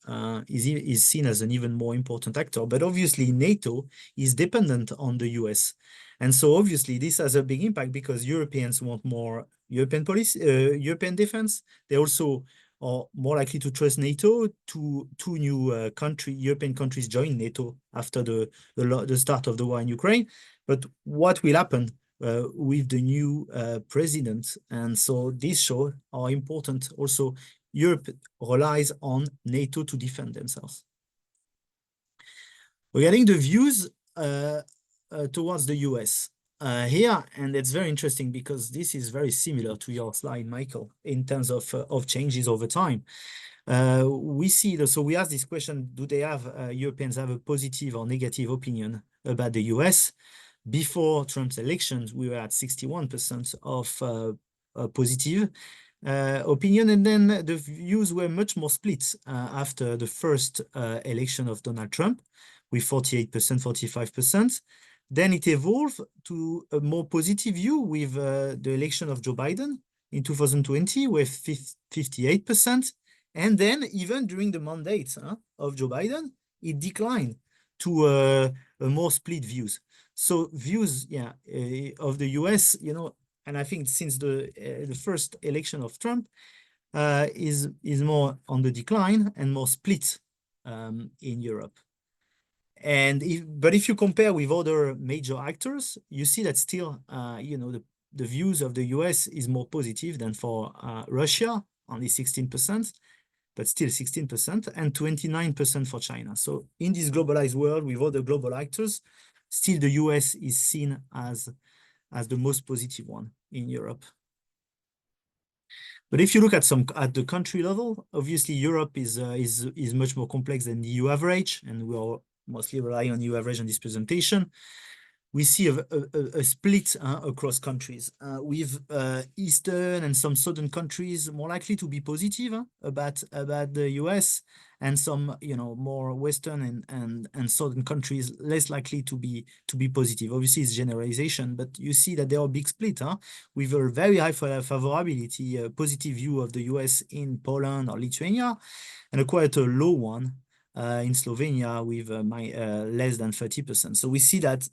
is seen as an even more important actor. But obviously, NATO is dependent on the US, and so obviously this has a big impact because Europeans want more European policy, European defense. They also are more likely to trust NATO. Two new European countries joined NATO after the start of the war in Ukraine. But what will happen with the new president? And so this shows how important also Europe relies on NATO to defend themselves. Regarding the views towards the US here, and it's very interesting because this is very similar to your slide, Michael, in terms of changes over time. We see so we ask this question: do they have Europeans have a positive or negative opinion about the US? Before Trump's elections, we were at 61% of positive opinion, and then the views were much more split after the first election of Donald Trump, with 48%, 45%. Then it evolved to a more positive view with the election of Joe Biden in 2020, with 58%. And then even during the mandate of Joe Biden, it declined to a more split views. So views, of the US, and I think since the first election of Trump is more on the decline and more split in Europe. And if you compare with other major actors, you see that still, the views of the US is more positive than for Russia, only 16%. But still 16%, and 29% for China. So in this globalized world with other global actors, still the US is seen as the most positive one in Europe. But if you look at the country level, obviously Europe is much more complex than the EU average, and we are mostly relying on EU average in this presentation. We see a split across countries, with Eastern and some Southern countries more likely to be positive about the US, and some more Western and Southern countries less likely to be positive. Obviously, it's generalization, but you see that there are a big split with a very high favorability, positive view of the US in Poland or Lithuania, and a quite a low one in Slovenia with less than 30%. So we see that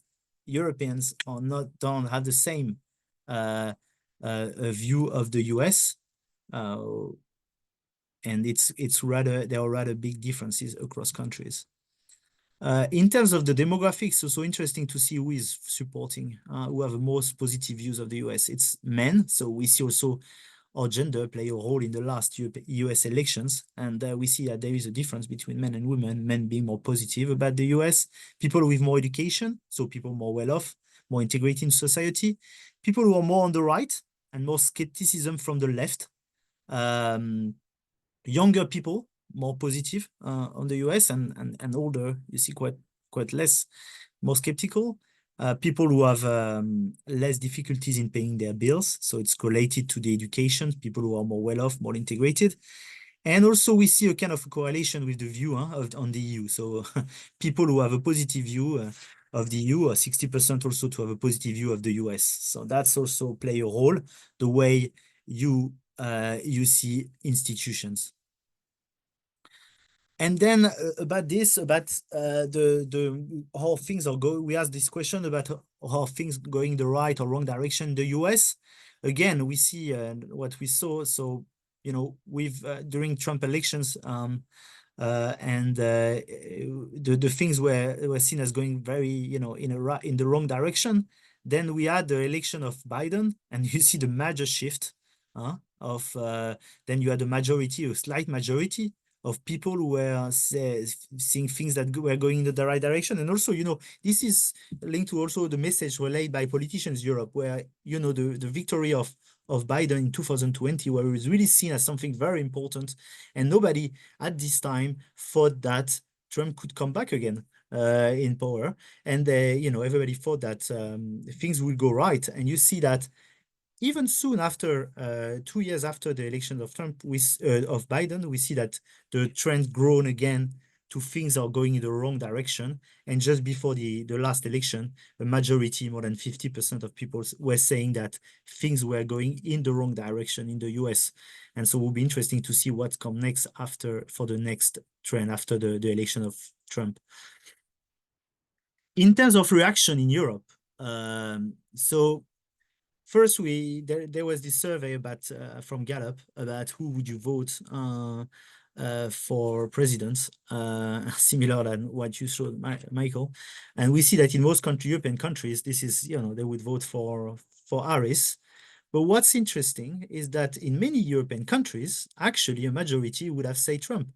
Europeans don't have the same view of the US, and there are rather big differences across countries. In terms of the demographics, it's also interesting to see who is supporting, who have the most positive views of the US. It's men, so we see also our gender play a role in the last US elections, and we see that there is a difference between men and women, men being more positive about the US, people with more education, so people more well-off, more integrated in society, people who are more on the right, and more skepticism from the left, younger people, more positive on the US, and older, you see quite less, more skeptical. People who have less difficulties in paying their bills, so it's related to the education, people who are more well-off, more integrated. And also we see a kind of correlation with the view on the EU. So people who have a positive view of the EU are 60% also to have a positive view of the US. So that's also play a role, the way you see institutions. And then about how things are going, we asked this question about how things going the right or wrong direction in the US. Again, we see what we saw. So, you know, during Trump elections, the things were seen as going very, you know, in the wrong direction. Then we had the election of Biden, and you see the major shift then you had a majority, a slight majority of people who were seeing things that were going in the right direction. And also, you know, this is linked to also the message relayed by politicians in Europe, where, you know, the victory of Biden in 2020, where it was really seen as something very important. And nobody at this time thought that Trump could come back again in power. And, you know, everybody thought that things would go right. And you see that even soon after, 2 years after the election of of Biden, we see that the trend grown again to things are going in the wrong direction. And just before the last election, a majority, more than 50% of people were saying that things were going in the wrong direction in the US. And so it will be interesting to see what comes next for the next trend after the election of Trump. In terms of reaction in Europe, so first, there was this survey from Gallup about who would you vote for president, similar than what you showed, Michael. And we see that in most European countries, this is, you know, they would vote for Harris. But what's interesting is that in many European countries, actually a majority would have said Trump.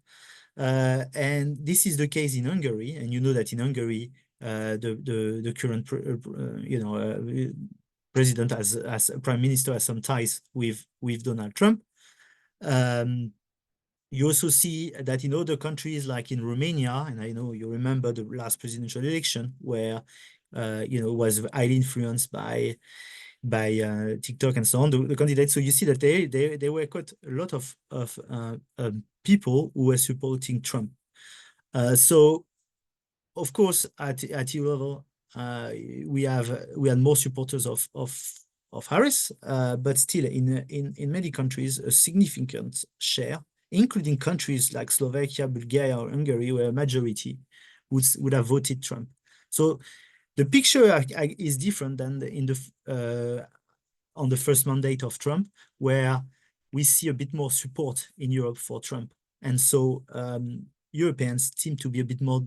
And this is the case in Hungary. And you know that in Hungary, the current, president as a prime minister has some ties with Donald Trump. You also see that in other countries, like in Romania, and I know you remember the last presidential election where, you know, was highly influenced by TikTok and so on, the candidates. So you see that there were quite a lot of people who were supporting Trump. So of course, at EU level, we had more supporters of Harris, but still in many countries a significant share, including countries like Slovakia, Bulgaria, or Hungary, where a majority would have voted Trump. So the picture is different than on the first mandate of Trump, where we see a bit more support in Europe for Trump, and so Europeans seem to be a bit more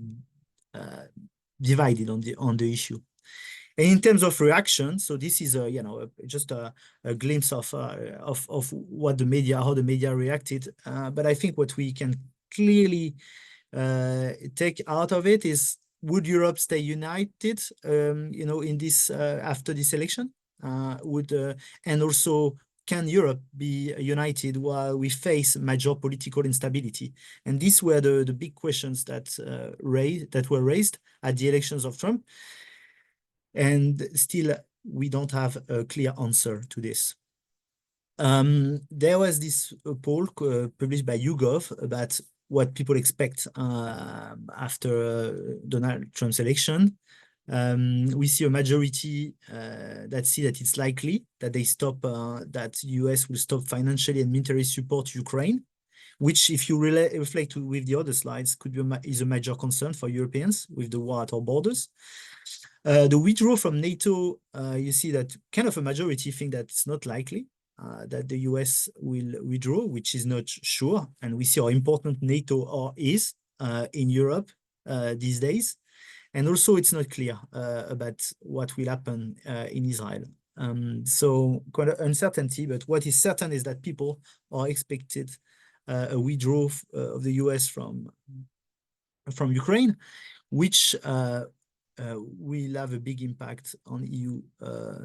divided on the issue. And in terms of reaction, so this is just a glimpse of what how the media reacted. But I think what we can clearly take out of it is, would Europe stay united, in this after this election? And also, can Europe be united while we face major political instability? And these were the big questions that were raised at the elections of Trump. And still, we don't have a clear answer to this. There was this poll published by YouGov about what people expect after Donald Trump's election. We see a majority that see that it's likely that that US will stop financially and military support to Ukraine, which, if you reflect with the other slides, is a major concern for Europeans with the war at our borders. The withdrawal from NATO, you see that kind of a majority think that it's not likely that the US will withdraw, which is not sure. And we see how important NATO is in Europe these days. And also, it's not clear about what will happen in Israel. So quite an uncertainty, but what is certain is that people are expected a withdrawal of the US from Ukraine, which will have a big impact on EU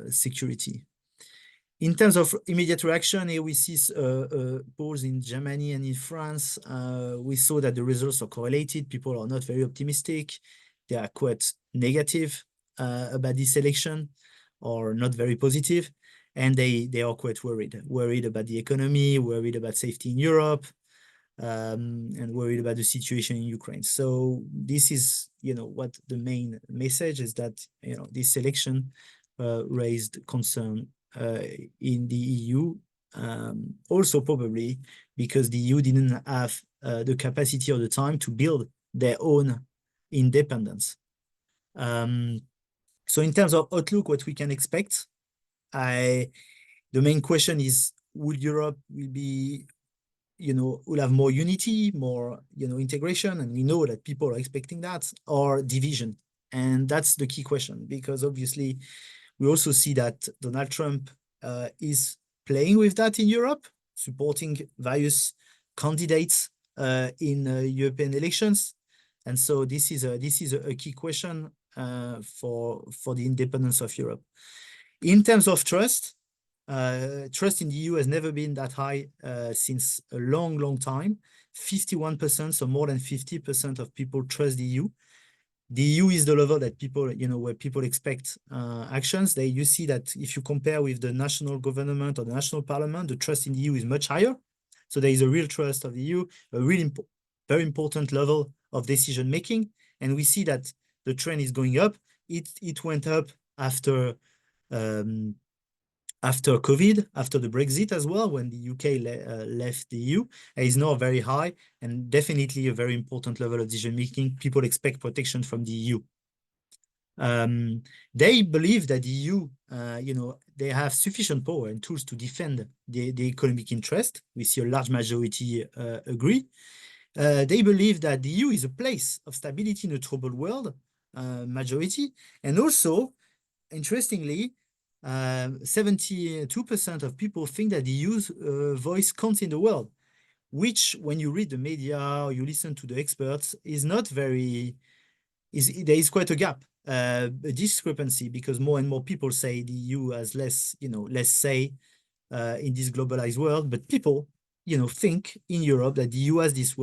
security. In terms of immediate reaction, here we see polls in Germany and in France. We saw that the results are correlated. People are not very optimistic. They are quite negative about this election, or not very positive. And they are quite worried about the economy, worried about safety in Europe. and worried about the situation in Ukraine. So this is, what the main message is, that, this election raised concern in the EU. Also probably because the EU didn't have the capacity or the time to build their own independence. So in terms of outlook, what we can expect, the main question is, will Europe will have more unity, more, integration, and we know that people are expecting that, or division? And that's the key question, because obviously we also see that Donald Trump is playing with that in Europe, supporting various candidates in European elections. And so this is a key question for the independence of Europe. In terms of trust, trust in the EU has never been that high since a long, long time. 51%, so more than 50% of people trust the EU. The EU is the level that people, where people expect actions. You see that if you compare with the national government or the national parliament, the trust in the EU is much higher. So there is a real trust of the EU, a really very important level of decision making. And we see that the trend is going up. It went up after COVID, after the Brexit as well, when the UK left the EU, is now very high, and definitely a very important level of decision making. People expect protection from the EU. They believe that the EU, they have sufficient power and tools to defend the economic interest. We see a large majority agree. They believe that the EU is a place of stability in a troubled world, majority, and also, interestingly, 72% of people think that the EU's voice counts in the world, which, when you read the media or you listen to the experts, is not very. There is quite a gap, a discrepancy, because more and more people say the EU has less say in this globalized world, but people, think in Europe that the EU has this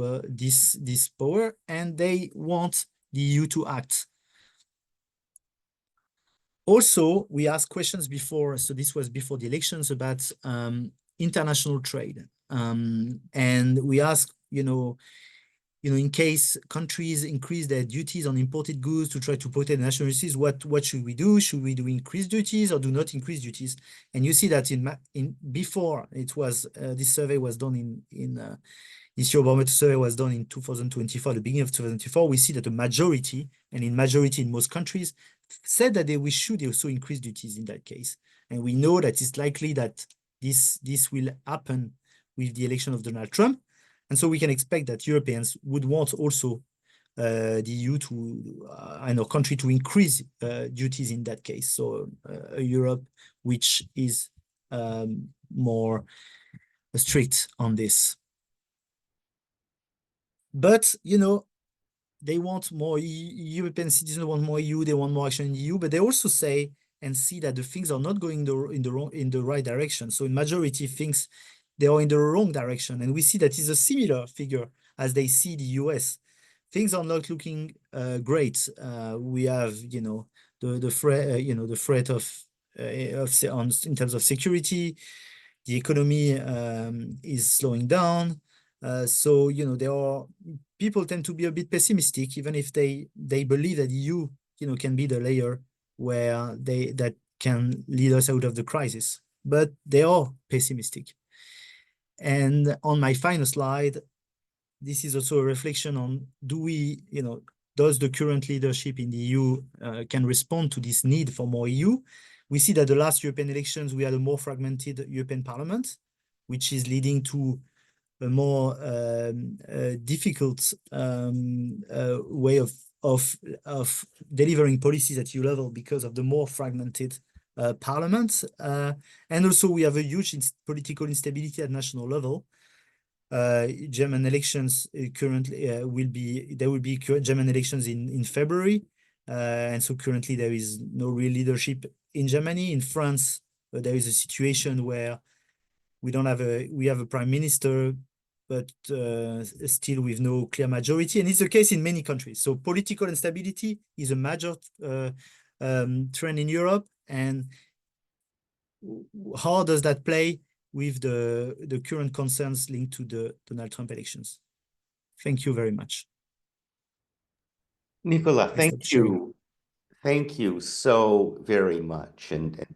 power, and they want the EU to act. Also, we asked questions before, so this was before the elections, about international trade. And we asked, in case countries increase their duties on imported goods to try to protect national interests, what should we do? Should we do increase duties or do not increase duties? And you see that before it was this survey was done this Eurobarometer survey was done in 2024, the beginning of 2024. We see that the majority, and in majority in most countries, said that we should also increase duties in that case. And we know that it's likely that this will happen with the election of Donald Trump. And so we can expect that Europeans would want also the EU to, and our country to increase duties in that case. So a Europe which is more strict on this. But, they want more European citizens want more EU, they want more action in the EU, but they also say and see that the things are not going in the right direction. So in majority things, they are in the wrong direction. And we see that is a similar figure as they see the US. Things are not looking great. We have, the threat of in terms of security. The economy is slowing down. So, people tend to be a bit pessimistic, even if they believe that the EU, can be the layer where that can lead us out of the crisis. But they are pessimistic. And on my final slide, this is also a reflection on, does the current leadership in the EU can respond to this need for more EU? We see that the last European elections, we had a more fragmented European Parliament, which is leading to a more difficult way of delivering policies at EU level because of the more fragmented parliament. And also we have a huge political instability at national level. German elections currently there will be German elections in February. And so currently there is no real leadership in Germany. In France, there is a situation where we have a prime minister, but still with no clear majority. And it's the case in many countries. So political instability is a major trend in Europe. And how does that play with the current concerns linked to the Donald Trump elections? Thank you very much. Nicola, I thank stop sharing. you. Thank you so very much. And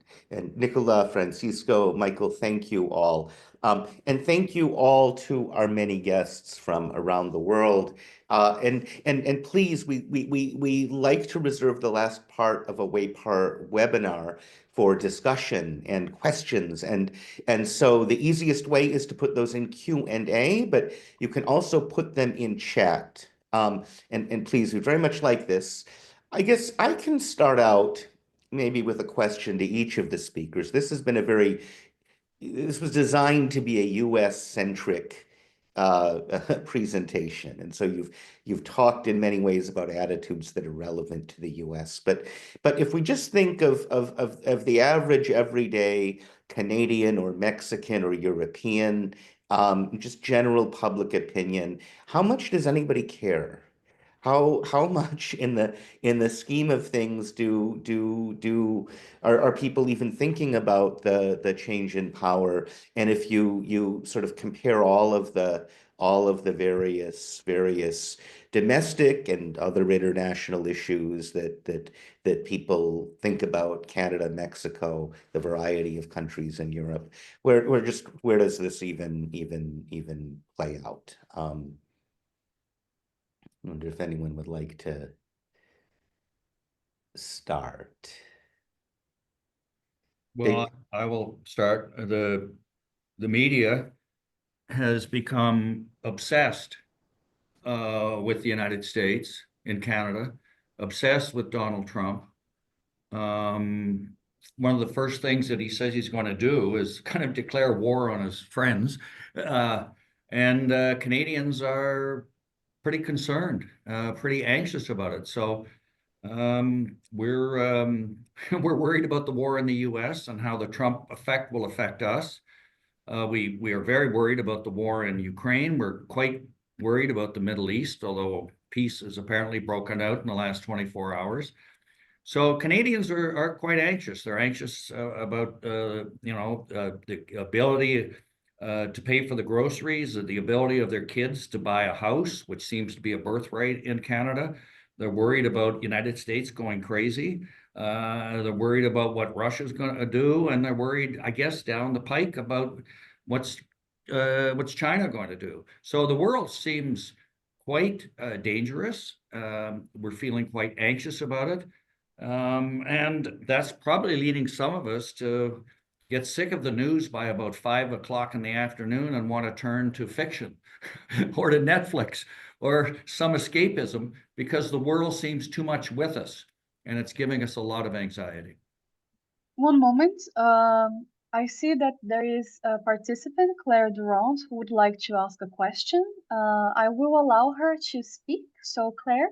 Nicola, Francisco, Michael, thank you all. And thank you all to our many guests from around the world. And please, we like to reserve the last part of a WAPOR webinar for discussion and questions. And so the easiest way is to put those in Q&A, but you can also put them in chat. And please, we very much like this. I guess I can start out maybe with a question to each of the speakers. This was designed to be a US-centric presentation. And so you've talked in many ways about attitudes that are relevant to the US. But if we just think of the average everyday Canadian or Mexican or European, just general public opinion, how much does anybody care? How much in the scheme of things are people even thinking about the change in power? And if you sort of compare all of the various domestic and other international issues that people think about, Canada, Mexico, the variety of countries in Europe, where does this even play out? I wonder if anyone would like to start. Well, I will start. The media has become obsessed with the United States and Canada, obsessed with Donald Trump. One of the first things that he says he's going to do is kind of declare war on his friends. And Canadians are pretty concerned, pretty anxious about it. So we're worried about the war in the U.S. and how the Trump effect will affect us. We are very worried about the war in Ukraine. We're quite worried about the Middle East, although peace has apparently broken out in the last 24 hours. So Canadians are quite anxious. They're anxious about the ability to pay for the groceries, the ability of their kids to buy a house, which seems to be a birthright in Canada. They're worried about United States going crazy. They're worried about what Russia's going to do, and they're worried, I guess, down the pike about what's China going to do. So the world seems quite dangerous. We're feeling quite anxious about it. And that's probably leading some of us to get sick of the news by about 5 o'clock in the afternoon and want to turn to fiction or to Netflix or some escapism because the world seems too much with us and it's giving us a lot of anxiety. One moment. I see that there is a participant, Claire Durand, who would like to ask a question. I will allow her to speak. So Claire,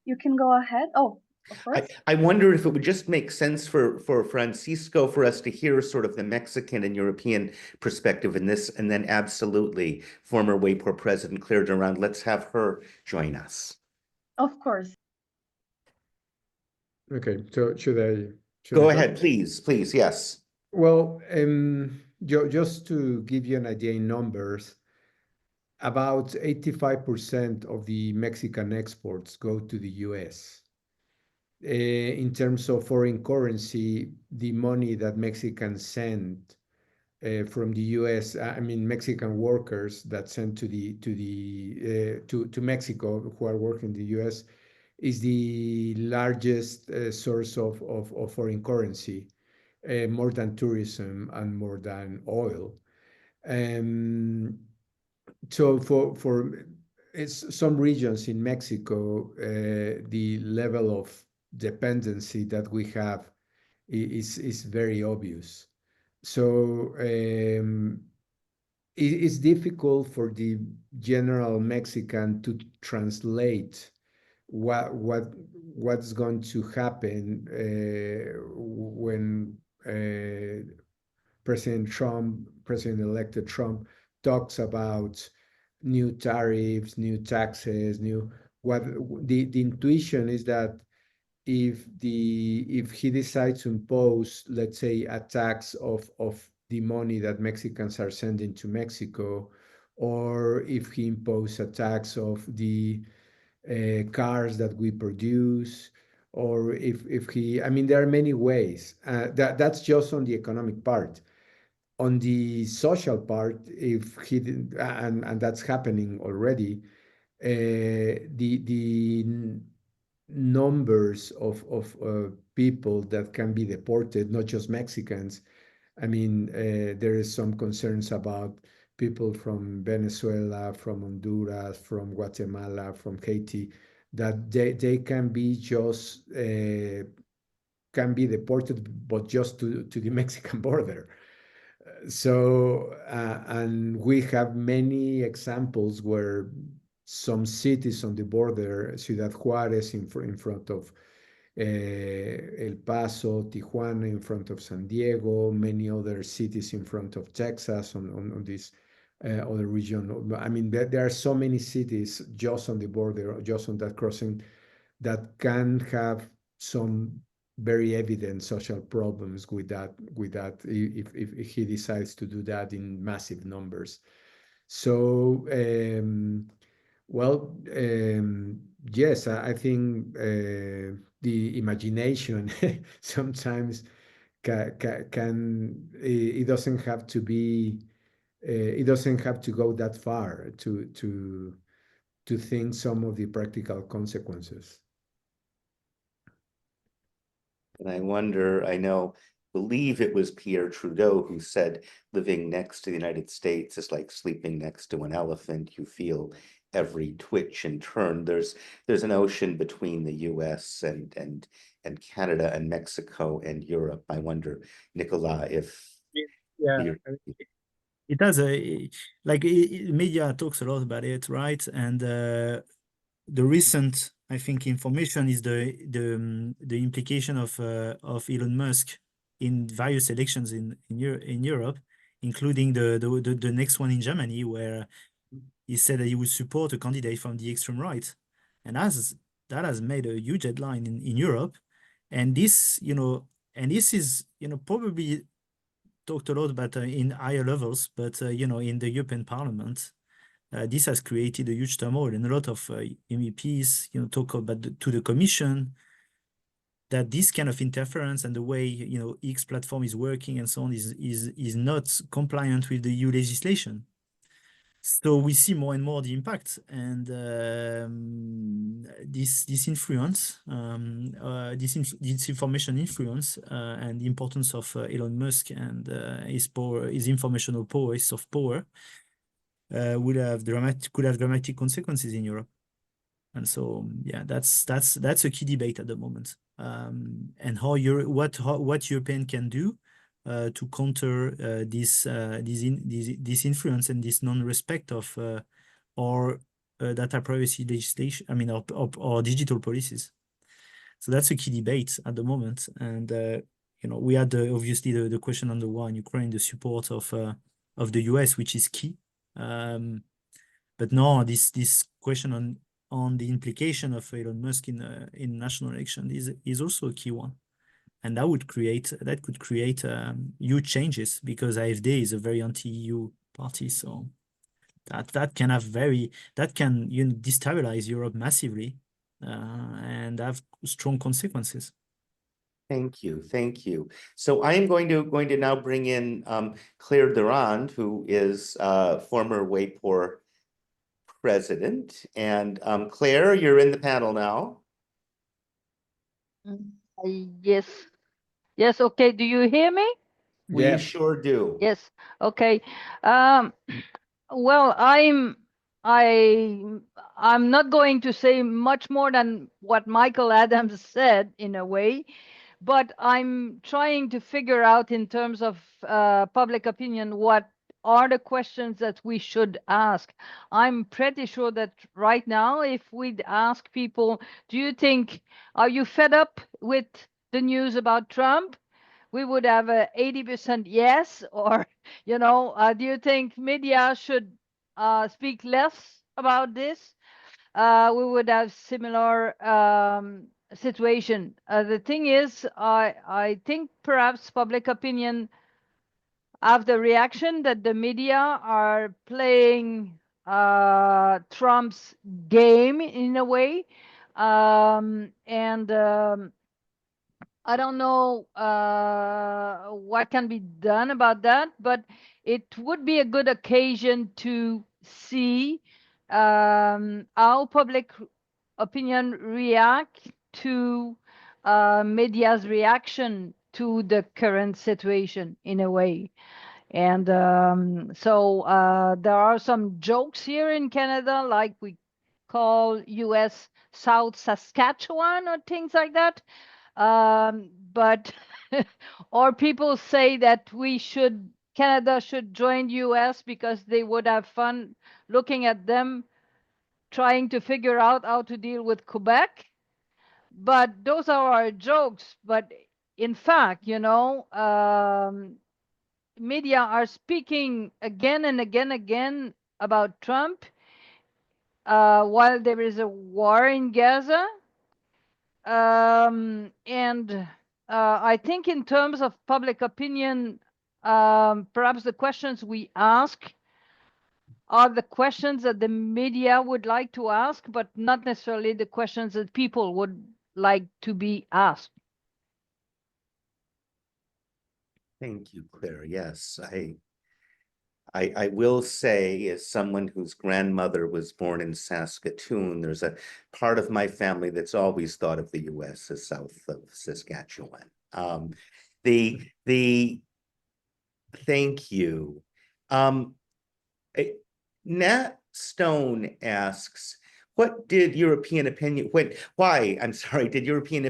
you can go ahead. Oh, of course. I wonder if it would just make sense for Francisco for us to hear sort of the Mexican and European perspective in this, and then absolutely former WAPOR President Claire Durand, let's have her join us. Of course. Okay, so should I go ahead, please, yes. Well, just to give you an idea in numbers, about 85% of the Mexican exports go to the US. In terms of foreign currency, the money that Mexicans send from the US, I mean Mexican workers that send to Mexico who are working in the US, is the largest source of foreign currency, more than tourism and more than oil. So for some regions in Mexico, the level of dependency that we have is very obvious. So it's difficult for the general Mexican to translate what's going to happen when President-elected Trump talks about new tariffs, new taxes, the intuition is that if he decides to impose, let's say, a tax of the money that Mexicans are sending to Mexico, or if he imposes a tax of the cars that we produce, or if he, I mean, there are many ways. That's just on the economic part. On the social part, if he didn't, and that's happening already, the numbers of people that can be deported, not just Mexicans. I mean, there is some concerns about people from Venezuela, from Honduras, from Guatemala, from Haiti, that they can be just can be deported, but just to the Mexican border. So, and we have many examples where some cities on the border, Ciudad Juárez in front of El Paso, Tijuana in front of San Diego, many other cities in front of Texas on this other region. I mean, there are so many cities just on the border, just on that crossing, that can have some very evident social problems with that if he decides to do that in massive numbers. So well, yes, I think the imagination sometimes can it doesn't have to be it doesn't have to go that far to think some of the practical consequences. And I wonder, believe it was Pierre Trudeau who said living next to the United States is like sleeping next to an elephant. You feel every twitch and turn. There's an ocean between the US and Canada and Mexico and Europe. I wonder, Nicola, if Yeah, you're it has media talks a lot about it, right? And the recent, I think, information is the implication of Elon Musk in various elections in Europe, including the next one in Germany, where he said that he would support a candidate from the extreme right, and that has made a huge headline in Europe, and this is probably talked a lot about in higher levels, but in the European Parliament. This has created a huge turmoil, and a lot of MEPs, talk about to the Commission that this kind of interference and the way X platform is working and so on is not compliant with the EU legislation. So we see more and more the impact, and this influence, this information influence, and the importance of Elon Musk and his power, his informational power, his soft power, could have dramatic consequences in Europe. And so, yeah, that's a key debate at the moment. And what European can do to counter this influence and this non-respect of our data privacy legislation. I mean, our digital policies. So that's a key debate at the moment. And we had obviously the question on the war in Ukraine, the support of the US, which is key. But no, this question on the implication of Elon Musk in national election is also a key one, and that could create huge changes, because AfD is a very anti-EU party, so that can destabilize Europe massively and have strong consequences. Thank you. So I am going to now bring in Claire Durand, who is former WAPOR president. And Claire, you're in the panel now. Yes. Yes, okay. Do you hear me? We sure do. Yes. Okay. Well, I'm not going to say much more than what Michael Adams said in a way, but I'm trying to figure out in terms of public opinion what are the questions that we should ask. I'm pretty sure that right now, if we'd ask people, are you fed up with the news about Trump? We would have a 80% yes, or, do you think media should speak less about this? We would have similar situation. The thing is, I think perhaps public opinion have the reaction that the media are playing Trump's game in a way. I don't know what can be done about that, but it would be a good occasion to see how public opinion react to media's reaction to the current situation in a way. And so there are some jokes here in Canada, like we call US South Saskatchewan or things like that. But or people say that Canada should join US because they would have fun looking at them trying to figure out how to deal with Quebec. But those are our jokes. But in fact, media are speaking again and again about Trump while there is a war in Gaza. And I think in terms of public opinion, perhaps the questions we ask are the questions that the media would like to ask, but not necessarily the questions that people would like to be asked. Thank you, Claire. Yes, I will say, as someone whose grandmother was born in Saskatoon, there's a part of my family that's always thought of the U.S. as south of Saskatchewan. Thank you. Nat Stone asks, what did European opinion, why, I'm sorry, did European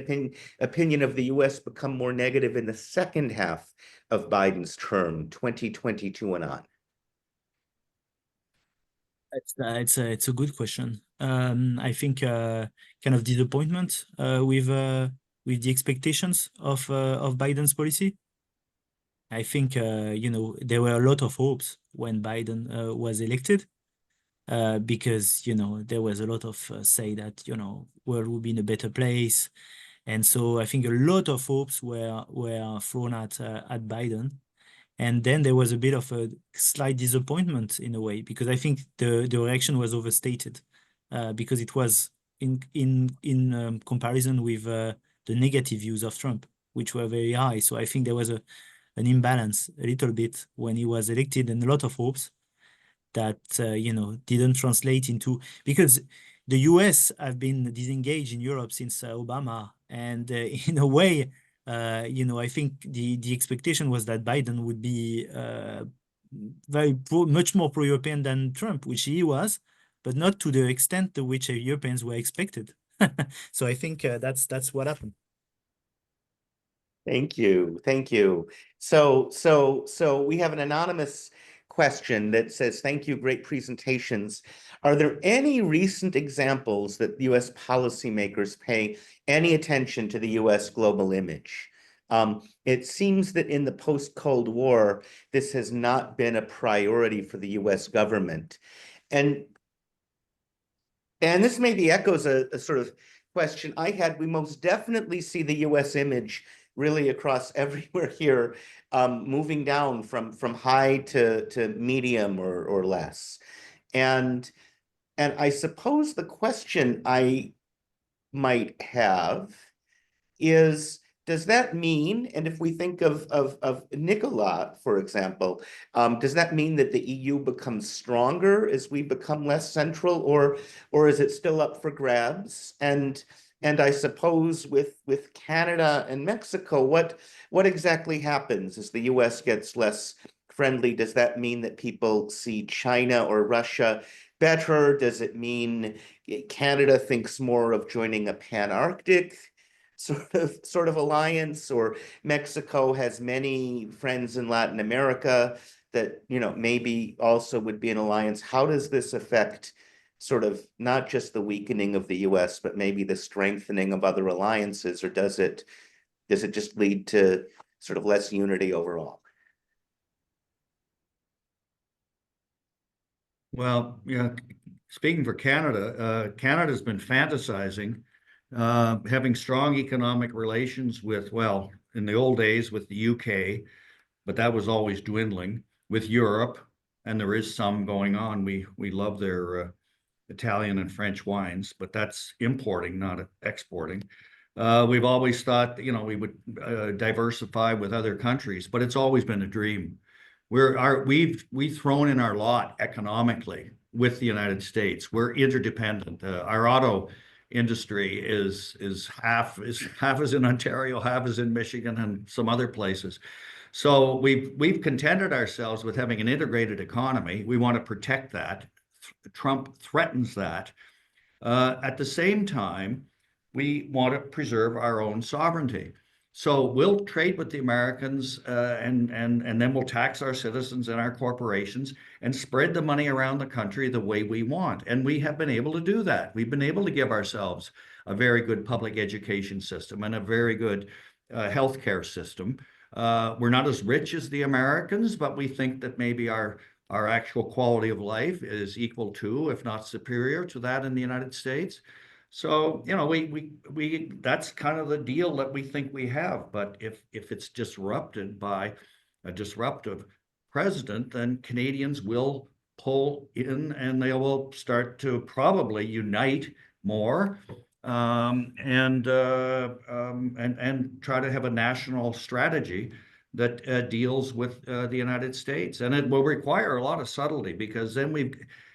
opinion of the US become more negative in the second half of Biden's term, 2022 and on? It's a good question. I think kind of disappointment with the expectations of Biden's policy. I think there were a lot of hopes when Biden was elected, because there was a lot of say that world would be in a better place, and so I think a lot of hopes were thrown at Biden. And then there was a bit of a slight disappointment in a way, because I think the reaction was overstated, because it was in comparison with the negative views of Trump, which were very high. So I think there was an imbalance a little bit when he was elected, and a lot of hopes that didn't translate into, because the US have been disengaged in Europe since Obama, and in a way, I think the expectation was that Biden would be much more pro-European than Trump, which he was, but not to the extent to which Europeans were expected. So I think that's what happened. Thank you. Thank you. So we have an anonymous question that says, thank you, great presentations. Are there any recent examples that US policymakers pay any attention to the US global image? It seems that in the post-Cold War, this has not been a priority for the US government. And this maybe echoes a sort of question I had. We most definitely see the US image really across everywhere here, moving down from high to medium or less. And I suppose the question I might have is, does that mean, and if we think of Nicola, for example, does that mean that the EU becomes stronger as we become less central, or is it still up for grabs? And I suppose with Canada and Mexico, what exactly happens as the US gets less friendly? Does that mean that people see China or Russia better? Does it mean Canada thinks more of joining a pan-Arctic sort of alliance, or Mexico has many friends in Latin America that maybe also would be an alliance? How does this affect sort of not just the weakening of the US, but maybe the strengthening of other alliances, or does it just lead to sort of less unity overall? Well, speaking for Canada, Canada's been fantasizing having strong economic relations with, well, in the old days with the UK, but that was always dwindling. With Europe, and there is some going on. We love their Italian and French wines, but that's importing, not exporting. We've always thought, we would diversify with other countries, but it's always been a dream. We've thrown in our lot economically with the United States. We're interdependent. Our auto industry is half is in Ontario, half is in Michigan, and some other places. So we've contented ourselves with having an integrated economy. We want to protect that. Trump threatens that. At the same time, we want to preserve our own sovereignty. So we'll trade with the Americans, and then we'll tax our citizens and our corporations and spread the money around the country the way we want. And we have been able to do that. We've been able to give ourselves a very good public education system and a very good healthcare system. We're not as rich as the Americans, but we think that maybe our actual quality of life is equal to, if not superior to, that in the United States. So, we that's kind of the deal that we think we have. But if it's disrupted by a disruptive president, then Canadians will pull in and they will start to probably unite more, and try to have a national strategy that deals with the United States. And it will require a lot of subtlety, because then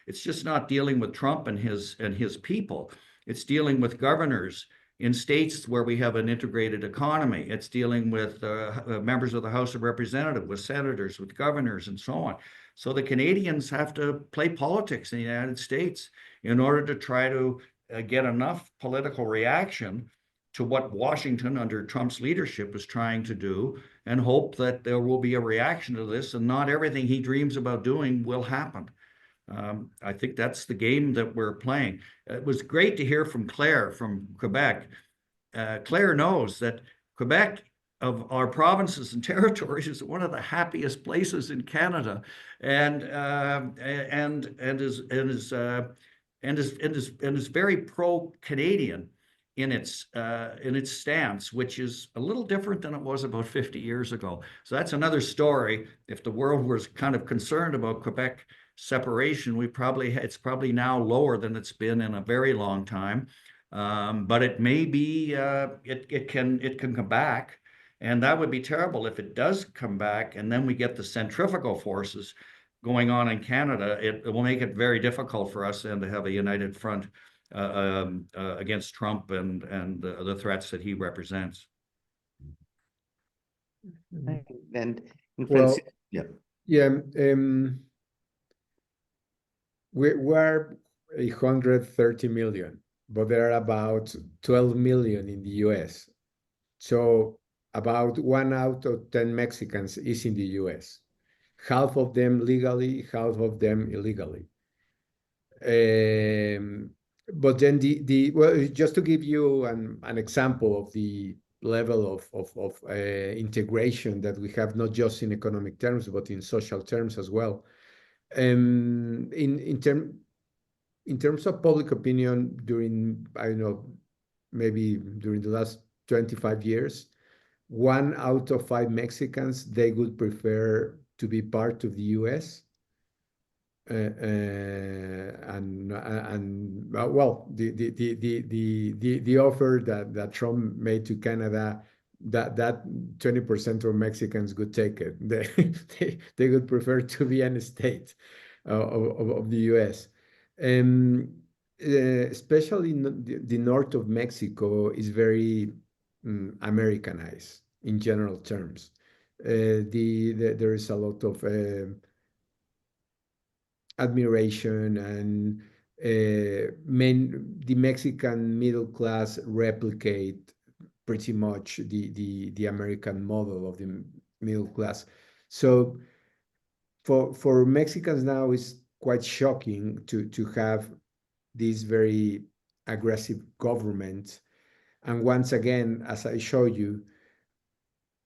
it's just not dealing with Trump and his people. It's dealing with governors in states where we have an integrated economy. It's dealing with members of the House of Representatives, with senators, with governors, and so on. So the Canadians have to play politics in the United States in order to try to get enough political reaction to what Washington under Trump's leadership is trying to do, and hope that there will be a reaction to this, and not everything he dreams about doing will happen. I think that's the game that we're playing. It was great to hear from Claire from Quebec. Claire knows that Quebec, of our provinces and territories, is one of the happiest places in Canada, and is very pro-Canadian in its stance, which is a little different than it was about 50 years ago. So that's another story. If the world was kind of concerned about Quebec separation, it's probably now lower than it's been in a very long time. But it may be, it can come back, and that would be terrible if it does come back, and then we get the centrifugal forces going on in Canada. It will make it very difficult for us then to have a united front against Trump and the threats that he represents. And Well, yeah. yeah, we're 130 million, but there are about 12 million in the US. So about 1 out of 10 Mexicans is in the US. Half of them legally, half of them illegally. But then well, just to give you an example of the level of integration that we have, not just in economic terms, but in social terms as well. In terms of public opinion during, I don't know, maybe during the last 25 years, 1 out of 5 Mexicans, they would prefer to be part of the US. Well, the offer that Trump made to Canada, that 20% of Mexicans would take it. They would prefer to be in a state of the US. Especially the north of Mexico is very Americanized in general terms. There is a lot of admiration, and the Mexican middle class replicate pretty much the American model of the middle class. So for Mexicans now, it's quite shocking to have this very aggressive government. And once again, as I show you,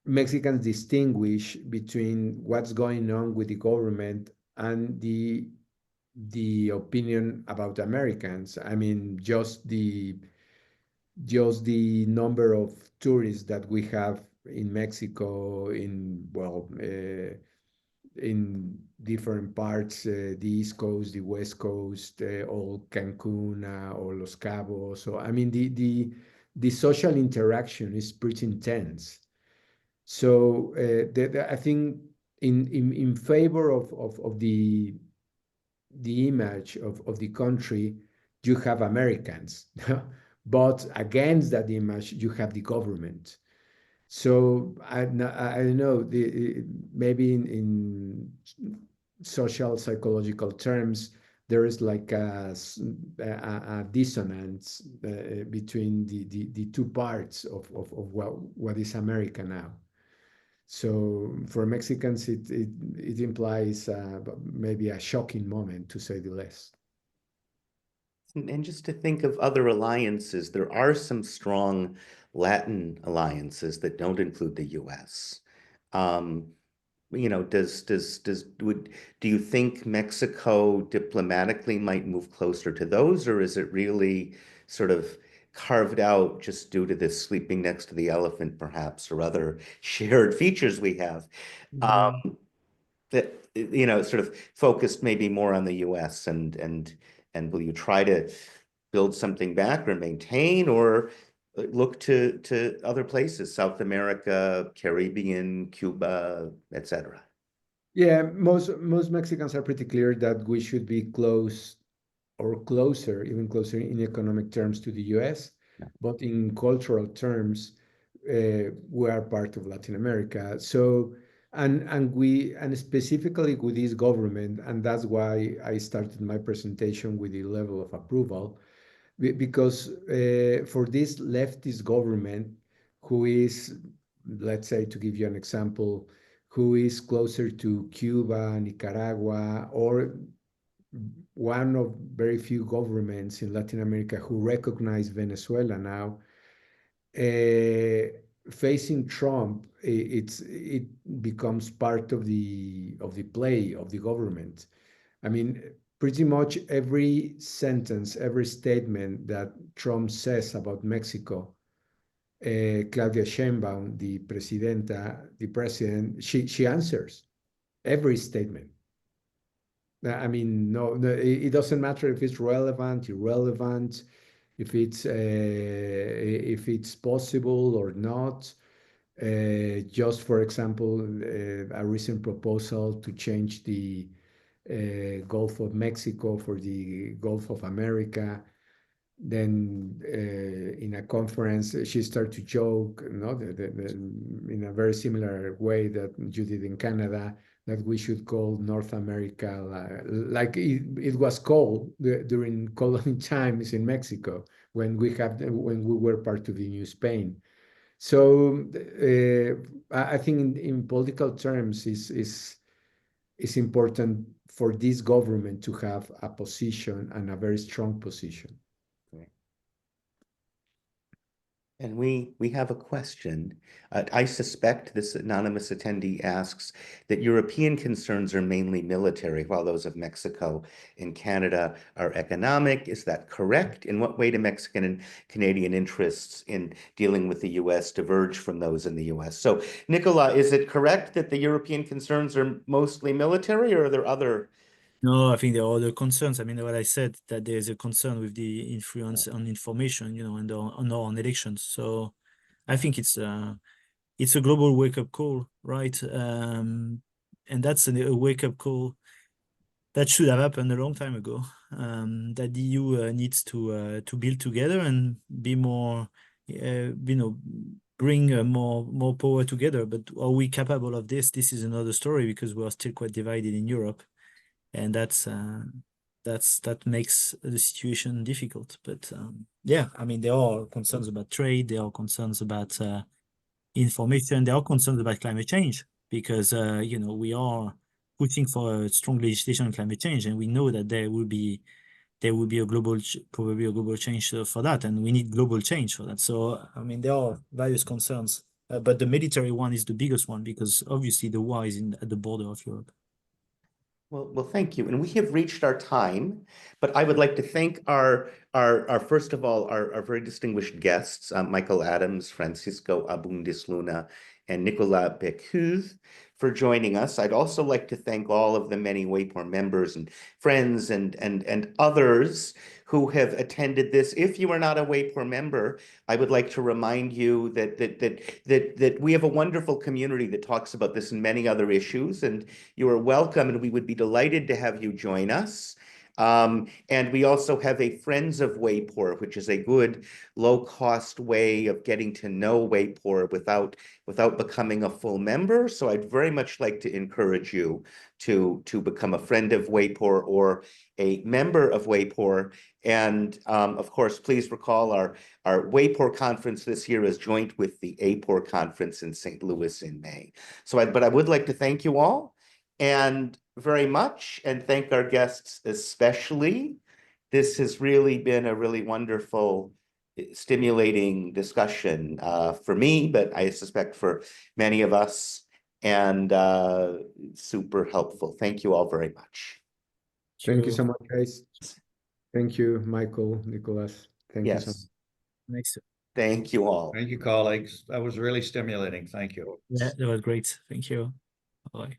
Mexicans distinguish between what's going on with the government and the opinion about Americans. I mean, just the number of tourists that we have in Mexico, in different parts, the East Coast, the West Coast, or Cancun, or Los Cabos. So I mean, the social interaction is pretty intense. So I think in favor of the image of the country, you have Americans, but against that image, you have the government. So I don't know, maybe in social psychological terms, there is like a dissonance between the two parts of what is America now. So for Mexicans, it implies maybe a shocking moment, to say the least. And just to think of other alliances, there are some strong Latin alliances that don't include the U.S. You know, do you think Mexico diplomatically might move closer to those, or is it really sort of carved out just due to this sleeping next to the elephant, perhaps, or other shared features we have? That, you know, sort of focused maybe more on the U.S. and will you try to build something back or maintain, or look to other places, South America, Caribbean, Cuba, etc.? Yeah, most Mexicans are pretty clear that we should be close or closer, even closer in economic terms to the US, Yeah. but in cultural terms, we are part of Latin America. So, and specifically with this government, and that's why I started my presentation with the level of approval, because for this leftist government, who is, let's say, to give you an example, who is closer to Cuba, Nicaragua, or one of very few governments in Latin America who recognize Venezuela now, facing Trump, it becomes part of the play of the government. I mean, pretty much every sentence, every statement that Trump says about Mexico, Claudia Sheinbaum, the president, she answers every statement. I mean, no, it doesn't matter if it's relevant, irrelevant, if it's possible or not. Just for example, a recent proposal to change the Gulf of Mexico for the Gulf of America. Then in a conference, she started to joke, in a very similar way that you did in Canada, that we should call North America like it was called during colonial times in Mexico when we were part of the New Spain. So I think in political terms is important for this government to have a position, and a very strong position. And we have a question. I suspect this anonymous attendee asks that European concerns are mainly military, while those of Mexico and Canada are economic. Is that correct? In what way do Mexican and Canadian interests in dealing with the U.S. diverge from those in the U.S.? So, Nicola, is it correct that the European concerns are mostly military, or are there other? No, I think there are other concerns. I mean, what I said, that there's a concern with the influence on information, and on elections. So I think it's a global wake-up call, right? And that's a wake-up call that should have happened a long time ago. That the EU needs to build together and be more, bring more power together. But are we capable of this? This is another story, because we are still quite divided in Europe. And that makes the situation difficult. But yeah, I mean, there are concerns about trade, there are concerns about information, there are concerns about climate change, because we are pushing for a strong legislation on climate change, and we know that there will be probably a global change for that, and we need global change for that. So I mean, there are various concerns, but the military one is the biggest one, because obviously the war is at the border of Europe. Well, thank you. And we have reached our time, but I would like to thank our first of all, our very distinguished guests, Michael Adams, Francisco Abundis Luna, and Nicolas Becuz for joining us. I'd also like to thank all of the many WAPOR members and friends and others who have attended this. If you are not a WAPOR member, I would like to remind you that we have a wonderful community that talks about this and many other issues, and you are welcome, and we would be delighted to have you join us. And we also have a Friends of WAPOR, which is a good low-cost way of getting to know WAPOR without becoming a full member. So I'd very much like to encourage you to become a friend of WAPOR or a member of WAPOR. And of course, please recall our WAPOR conference this year is joint with the APOR conference in St. Louis in May. But I would like to thank you all and very much, and thank our guests especially. This has really been a really wonderful, stimulating discussion for me, but I suspect for many of us, and super helpful. Thank you all very much. Thank you so much, guys. Thank you, Michael, Nicolas. Thank you so much. Next. Thank you all. Thank you, colleagues. That was really stimulating. Thank you. Yeah, that was great. Thank you. Bye.